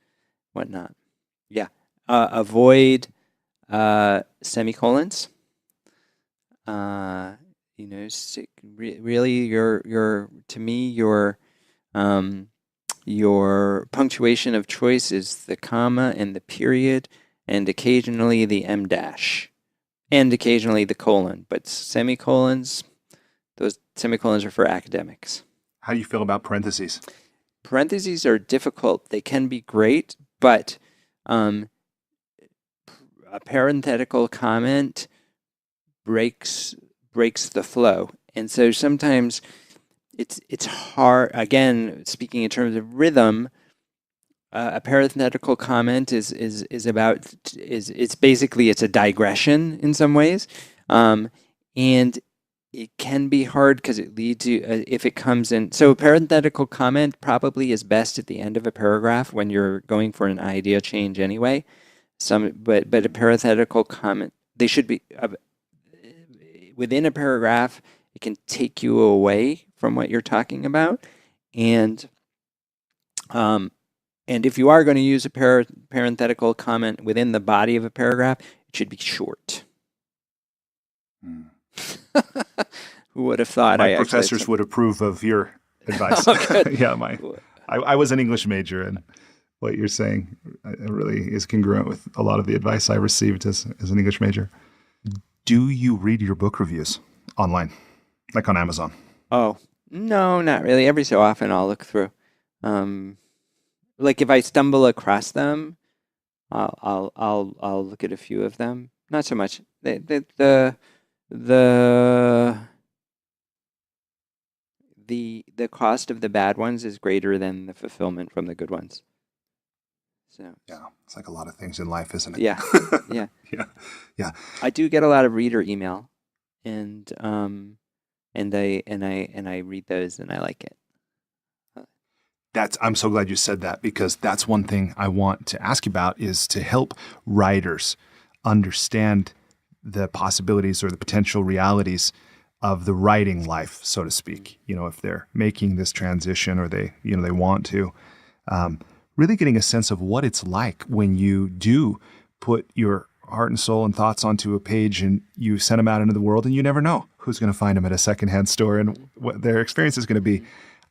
whatnot. Yeah, avoid semicolons. Really, to me your punctuation of choice is the comma and the period, and occasionally the em dash, and occasionally the colon. But semicolons, those semicolons are for academics. How do you feel about parentheses? Parentheses are difficult. They can be great, but a parenthetical comment breaks the flow. And so sometimes it's hard. Again, speaking in terms of rhythm, a parenthetical comment is basically it's a digression in some ways, and it can be hard because it leads you if it comes in. So a parenthetical comment probably is best at the end of a paragraph when you're going for an idea change anyway. But a parenthetical comment, they should be within a paragraph. It can take you away from what you're talking about, and if you are going to use a parenthetical comment within the body of a paragraph, it should be short. Who would have thought? My professors would approve of your advice. Yeah, I was an English major, and what you're saying really is congruent with a lot of the advice I received as an English major. Do you read your book reviews online, like on Amazon? Oh, no, not really. Every so often I'll look through. Like if I stumble across them, I'll look at a few of them. Not so much. The cost of the bad ones is greater than the fulfillment from the good ones. So yeah, it's like a lot of things in life, isn't it? Yeah. I do get a lot of reader email, and I read those and I like it. I'm so glad you said that, because that's one thing I want to ask you about, is to help writers understand the possibilities or the potential realities of the writing life, so to speak. If they're making this transition or they want to, really getting a sense of what it's like when you do put your heart and soul and thoughts onto a page and you send them out into the world, and you never know who's going to find them at a secondhand store and what their experience is going to be.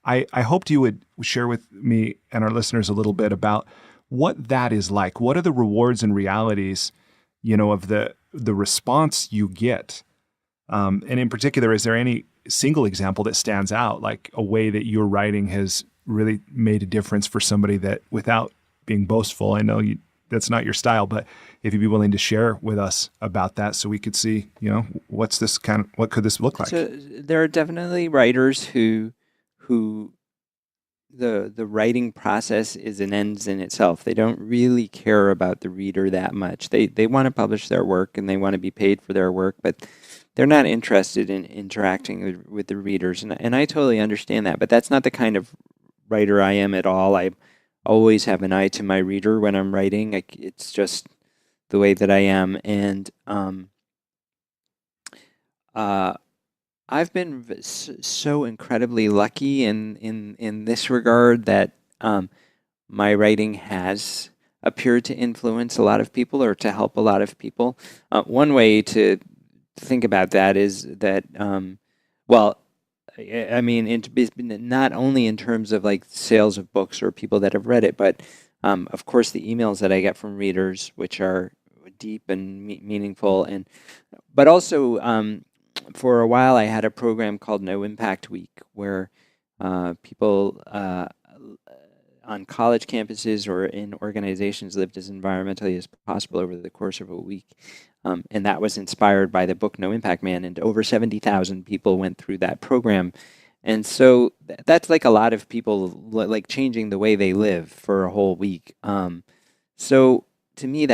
I hoped you would share with me and our listeners a little bit about what that is like. What are the rewards and realities, of the response you get? And in particular, is there any single example that stands out, like a way that your writing has really made a difference for somebody that, without being boastful, I know that's not your style, but if you'd be willing to share with us about that so we could see, what could this look like? So there are definitely writers who the writing process is an end in itself. They don't really care about the reader that much. They want to publish their work and they want to be paid for their work, but they're not interested in interacting with the readers. And I totally understand that, but that's not the kind of writer I am at all. I always have an eye to my reader when I'm writing. It's just the way that I am. And I've been so incredibly lucky in this regard that my writing has appeared to influence a lot of people or to help a lot of people. One way to think about that is that, I mean, not only in terms of like sales of books or people that have read it, but of course the emails that I get from readers, which are deep and meaningful, but also for a while I had a program called No Impact Week, where people on college campuses or in organizations lived as environmentally as possible over the course of a week. And that was inspired by the book No Impact Man, and over 70,000 people went through that program. And so that's like a lot of people like changing the way they live for a whole week. So to me,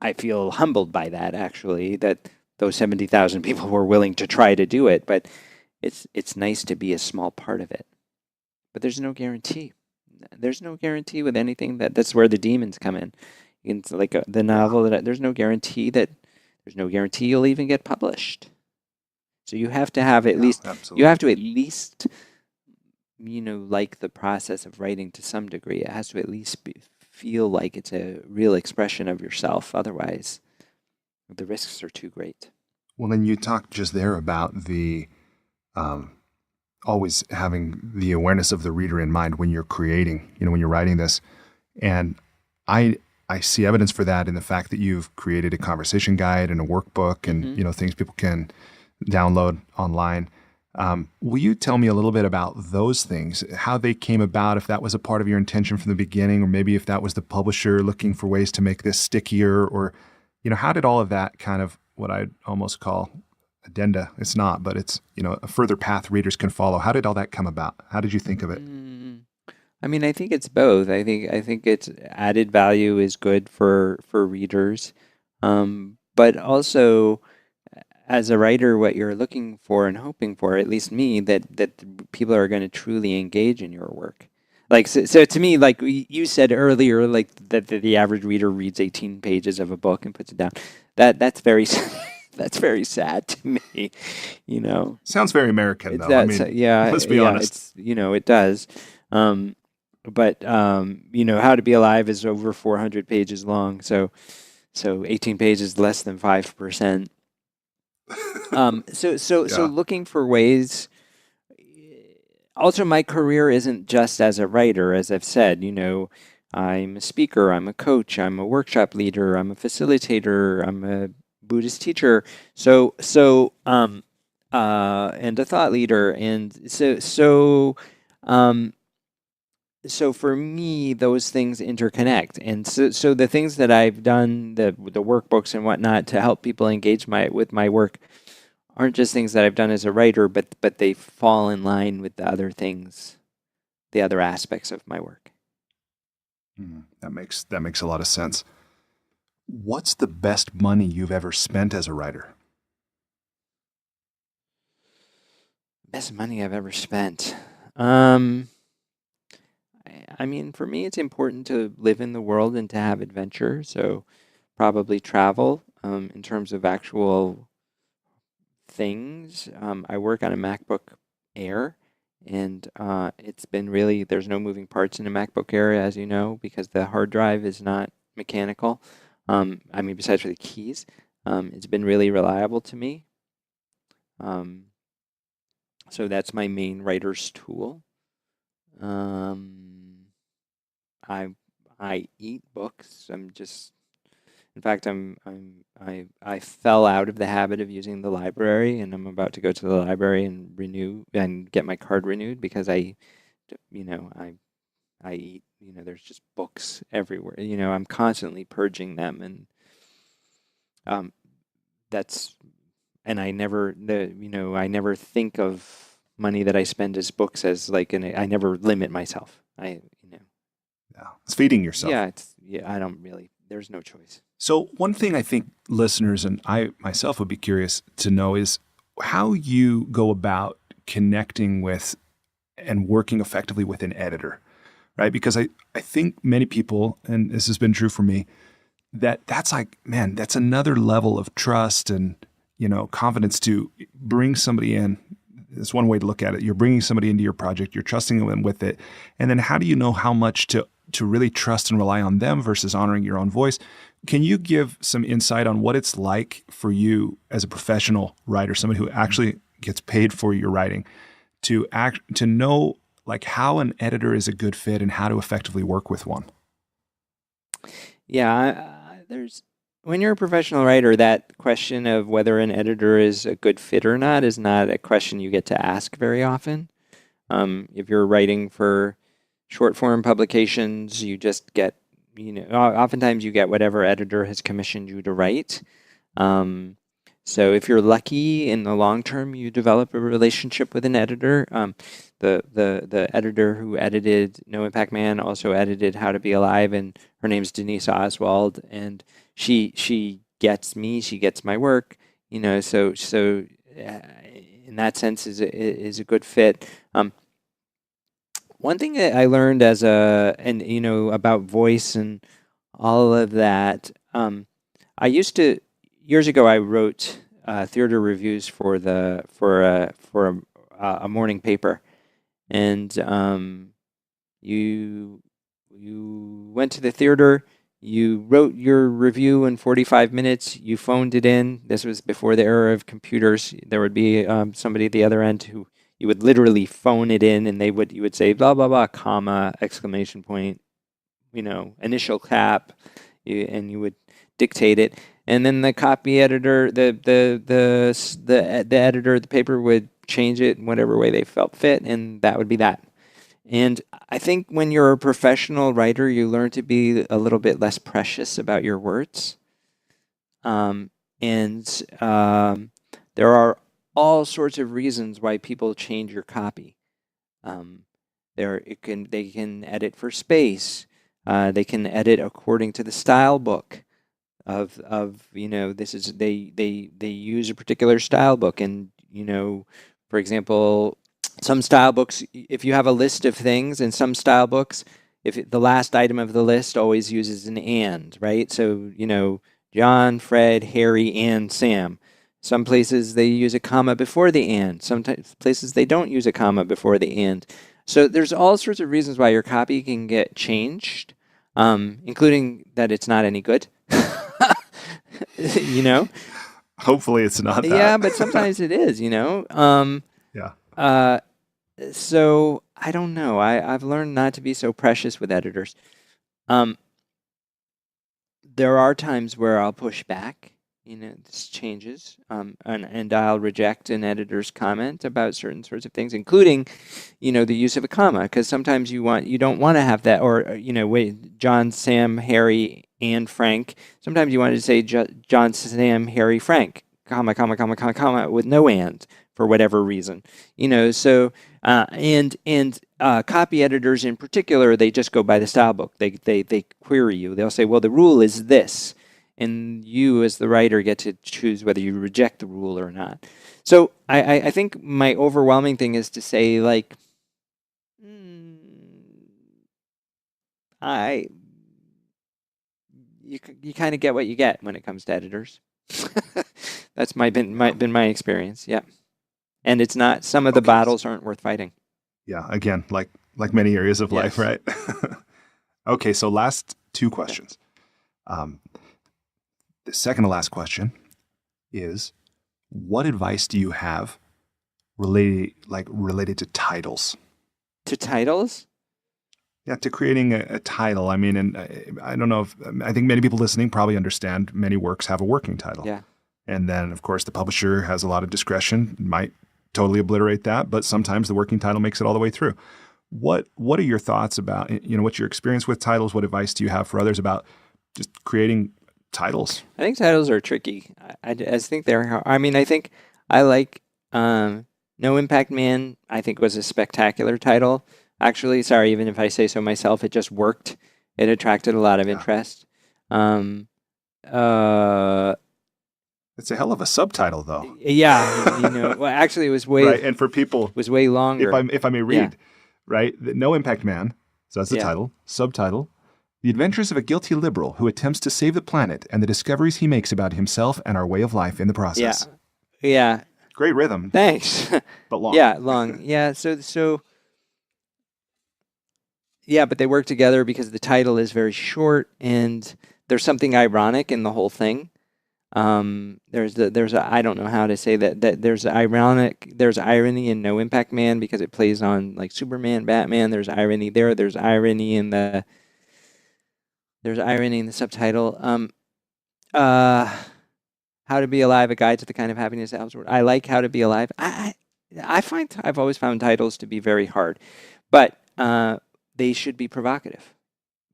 I feel humbled by that, actually, that those 70,000 people were willing to try to do it. But it's nice to be a small part of it. But there's no guarantee. There's no guarantee with anything. That's where the demons come in. It's like the novel there's no guarantee you'll even get published. So you have to have you have to at least like the process of writing to some degree. It has to at least feel like it's a real expression of yourself. Otherwise, the risks are too great. Well, then you talked just there about the always having the awareness of the reader in mind when you're creating, when you're writing this. And I see evidence for that in the fact that you've created a conversation guide and a workbook and, things people can download online. Will you tell me a little bit about those things, how they came about, if that was a part of your intention from the beginning, or maybe if that was the publisher looking for ways to make this stickier, or, how did all of that kind of what I'd almost call addenda? It's not, but it's, a further path readers can follow. How did all that come about? How did you think of it? I mean, I think it's both. I think it's added value is good for readers, but also as a writer, what you're looking for and hoping for, at least me, that people are going to truly engage in your work. Like so to me, like you said earlier, like that the average reader reads 18 pages of a book and puts it down. That's very that's very sad to me. Sounds very American, though. Let's be honest. It does. But How to Be Alive is over 400 pages long, so 18 pages less than 5%. So looking for ways. Also, my career isn't just as a writer, as I've said. I'm a speaker, I'm a coach, I'm a workshop leader, I'm a facilitator, I'm a Buddhist teacher. And a thought leader, and so for me, those things interconnect. And so the things that I've done, the workbooks and whatnot, to help people engage with my work aren't just things that I've done as a writer, but they fall in line with the other things, the other aspects of my work. That makes a lot of sense. What's the best money you've ever spent as a writer? Best money I've ever spent. I mean, for me, it's important to live in the world and to have adventure. So probably travel in terms of actual things. I work on a MacBook Air, and it's been really, there's no moving parts in a MacBook Air, as you know, because the hard drive is not mechanical. Besides for the keys, it's been really reliable to me. So that's my main writer's tool. I eat books. In fact, I fell out of the habit of using the library, and I'm about to go to the library and renew and get my card renewed because I eat. There's just books everywhere. I'm constantly purging them, and I never think of money that I spend as books as I never limit myself. It's feeding yourself. I don't really. There's no choice. So one thing I think listeners and I myself would be curious to know is how you go about connecting with and working effectively with an editor, right? Because I think many people, and this has been true for me, that's another level of trust and, confidence to bring somebody in. That's one way to look at it. You're bringing somebody into your project, you're trusting them with it. And then how do you know how much to really trust and rely on them versus honoring your own voice? Can you give some insight on what it's like for you as a professional writer, somebody who actually gets paid for your writing, to know how an editor is a good fit and how to effectively work with one? Yeah, when you're a professional writer, that question of whether an editor is a good fit or not is not a question you get to ask very often. If you're writing for short form publications, you just get, oftentimes you get whatever editor has commissioned you to write. So if you're lucky in the long term, you develop a relationship with an editor. The editor who edited No Impact Man also edited How to Be Alive, and her name's Denise Oswald, and she gets me, she gets my work, so in that sense is a good fit. One thing that I learned about voice and all of that, I used to years ago I wrote theater reviews for a morning paper, and you went to the theater, you wrote your review in 45 minutes, you phoned it in. This was before the era of computers. There would be somebody at the other end who you would literally phone it in, and you would say blah blah blah, comma, exclamation point, initial cap, and you would dictate it, and then the copy editor, the editor of the paper would change it in whatever way they felt fit, and that would be that. And I think when you're a professional writer, you learn to be a little bit less precious about your words, and there are all sorts of reasons why people change your copy. They can edit for space. They can edit according to the style book of this is they use a particular style book, and for example, some style books, if you have a list of things in some style books, the last item of the list always uses an and, right? So John, Fred, Harry, and Sam. Some places they use a comma before the and. Sometimes places they don't use a comma before the and. So there's all sorts of reasons why your copy can get changed, including that it's not any good. Hopefully it's not that. Yeah, but sometimes it is, Yeah. So I don't know. I've learned not to be so precious with editors. There are times where I'll push back. This changes, and I'll reject an editor's comment about certain sorts of things, including, the use of a comma, because sometimes you don't want to have that, or John, Sam, Harry, and Frank. Sometimes you want to say John, Sam, Harry, Frank, comma, comma, comma, comma, comma, with no and for whatever reason. So copy editors in particular, they just go by the style book. They query you. They'll say, well, the rule is this. And you, as the writer, get to choose whether you reject the rule or not. So I think my overwhelming thing is to say, you kind of get what you get when it comes to editors. That's been my experience. Yeah, and it's not. Some of the battles aren't worth fighting. Yeah. Again, like many areas of life, right? Okay. So last two questions. The second to last question is, what advice do you have related to titles? To titles? Yeah, to creating a title. I mean, and I don't know I think many people listening probably understand many works have a working title. Yeah. And then, of course, the publisher has a lot of discretion, might totally obliterate that, but sometimes the working title makes it all the way through. What are your thoughts about, what's your experience with titles? What advice do you have for others about just creating titles? I think titles are tricky. I think they're. I mean, I think I like No Impact Man. I think was a spectacular title. Actually, sorry, even if I say so myself, it just worked. It attracted a lot of interest. It's a hell of a subtitle, though. Yeah, well, actually, it was way right. And for people, it was way longer. If I may read, right? No Impact Man. So that's the title. Subtitle: The Adventures of a Guilty Liberal Who Attempts to Save the Planet and the Discoveries He Makes About Himself and Our Way of Life in the Process. Yeah. Great rhythm. Thanks. But long. Yeah, long. Yeah, so yeah, but they work together because the title is very short and there's something ironic in the whole thing. There's I don't know how to say that there's irony in No Impact Man because it plays on like Superman, Batman. There's irony there. There's irony in the subtitle. How to Be Alive, A Guide to the Kind of Happiness. I like How to Be Alive. I've always found titles to be very hard, but they should be provocative.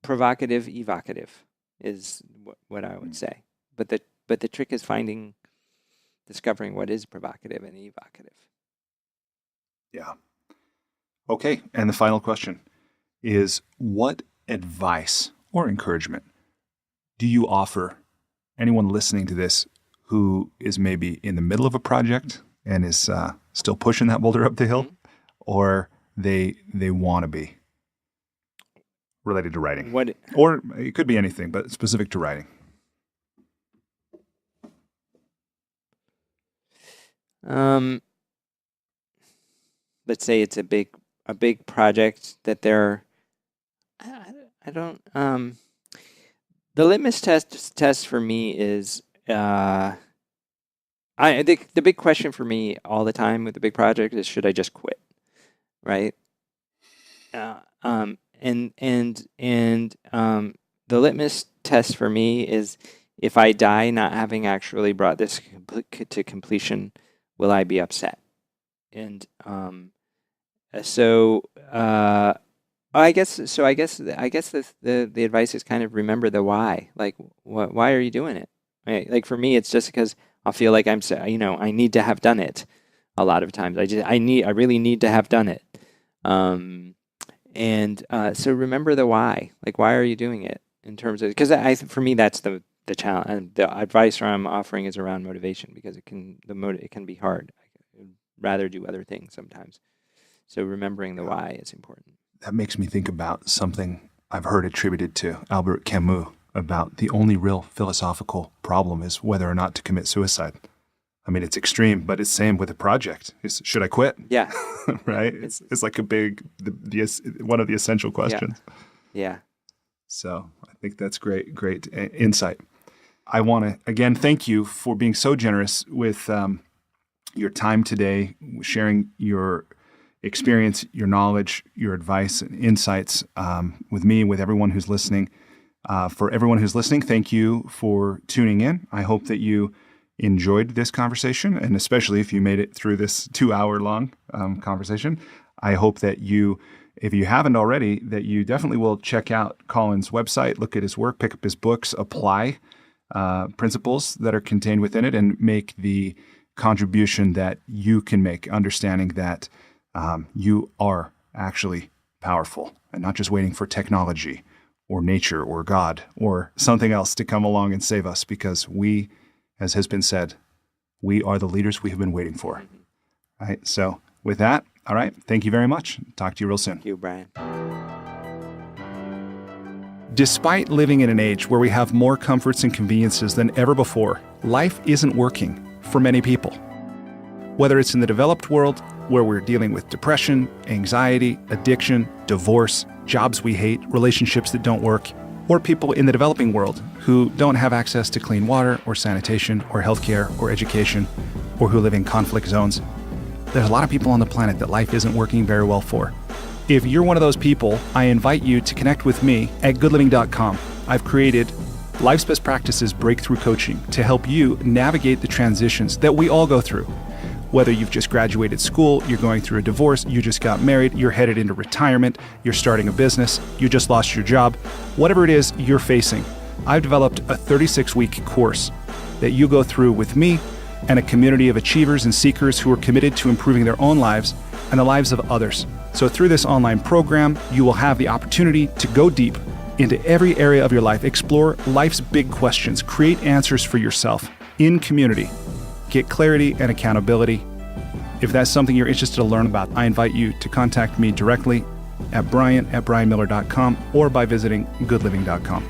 Provocative, evocative is what I would say. But the trick is discovering what is provocative and evocative. Yeah. Okay. And the final question is, what advice or encouragement do you offer anyone listening to this who is maybe in the middle of a project and is still pushing that boulder up the hill, or they want to be related to writing? Or it could be anything, but specific to writing. Let's say it's a big project that I don't. The litmus test for me is I think the big question for me all the time with the big project is, should I just quit, right? And the litmus test for me is, if I die not having actually brought this to completion, will I be upset? And I guess the advice is kind of remember the why. Like, why are you doing it? Right? Like for me, it's just because I'll feel like I need to have done it. A lot of times, I really need to have done it. So remember the why. Like, why are you doing it? In terms of, because for me, that's the challenge. And the advice I'm offering is around motivation, because it can be hard. I'd rather do other things sometimes. So remembering the why is important. That makes me think about something I've heard attributed to Albert Camus about the only real philosophical problem is whether or not to commit suicide. I mean, it's extreme, but it's same with a project. Should I quit? Yeah. Right? It's like one of the essential questions. Yeah. So I think that's great insight. I want to, again, thank you for being so generous with your time today, sharing your experience, your knowledge, your advice and insights with me, with everyone who's listening. For everyone who's listening, thank you for tuning in. I hope that you enjoyed this conversation, and especially if you made it through this 2-hour-long conversation. I hope that you, if you haven't already, that you definitely will check out Colin's website, look at his work, pick up his books, apply principles that are contained within it, and make the contribution that you can make, understanding that you are actually powerful and not just waiting for technology or nature or God or something else to come along and save us, because we, as has been said, we are the leaders we have been waiting for. All right. So with that, all right. Thank you very much. Talk to you real soon. Thank you, Brian. Despite living in an age where we have more comforts and conveniences than ever before, life isn't working for many people. Whether it's in the developed world, where we're dealing with depression, anxiety, addiction, divorce, jobs we hate, relationships that don't work, or people in the developing world who don't have access to clean water or sanitation or healthcare or education, or who live in conflict zones. There's a lot of people on the planet that life isn't working very well for. If you're one of those people, I invite you to connect with me at goodliving.com. I've created Life's Best Practices Breakthrough Coaching to help you navigate the transitions that we all go through. Whether you've just graduated school, you're going through a divorce, you just got married, you're headed into retirement, you're starting a business, you just lost your job, whatever it is you're facing, I've developed a 36-week course that you go through with me and a community of achievers and seekers who are committed to improving their own lives and the lives of others. So through this online program, you will have the opportunity to go deep into every area of your life, explore life's big questions, create answers for yourself in community, get clarity and accountability. If that's something you're interested to learn about, I invite you to contact me directly at brian@brianmiller.com or by visiting goodliving.com.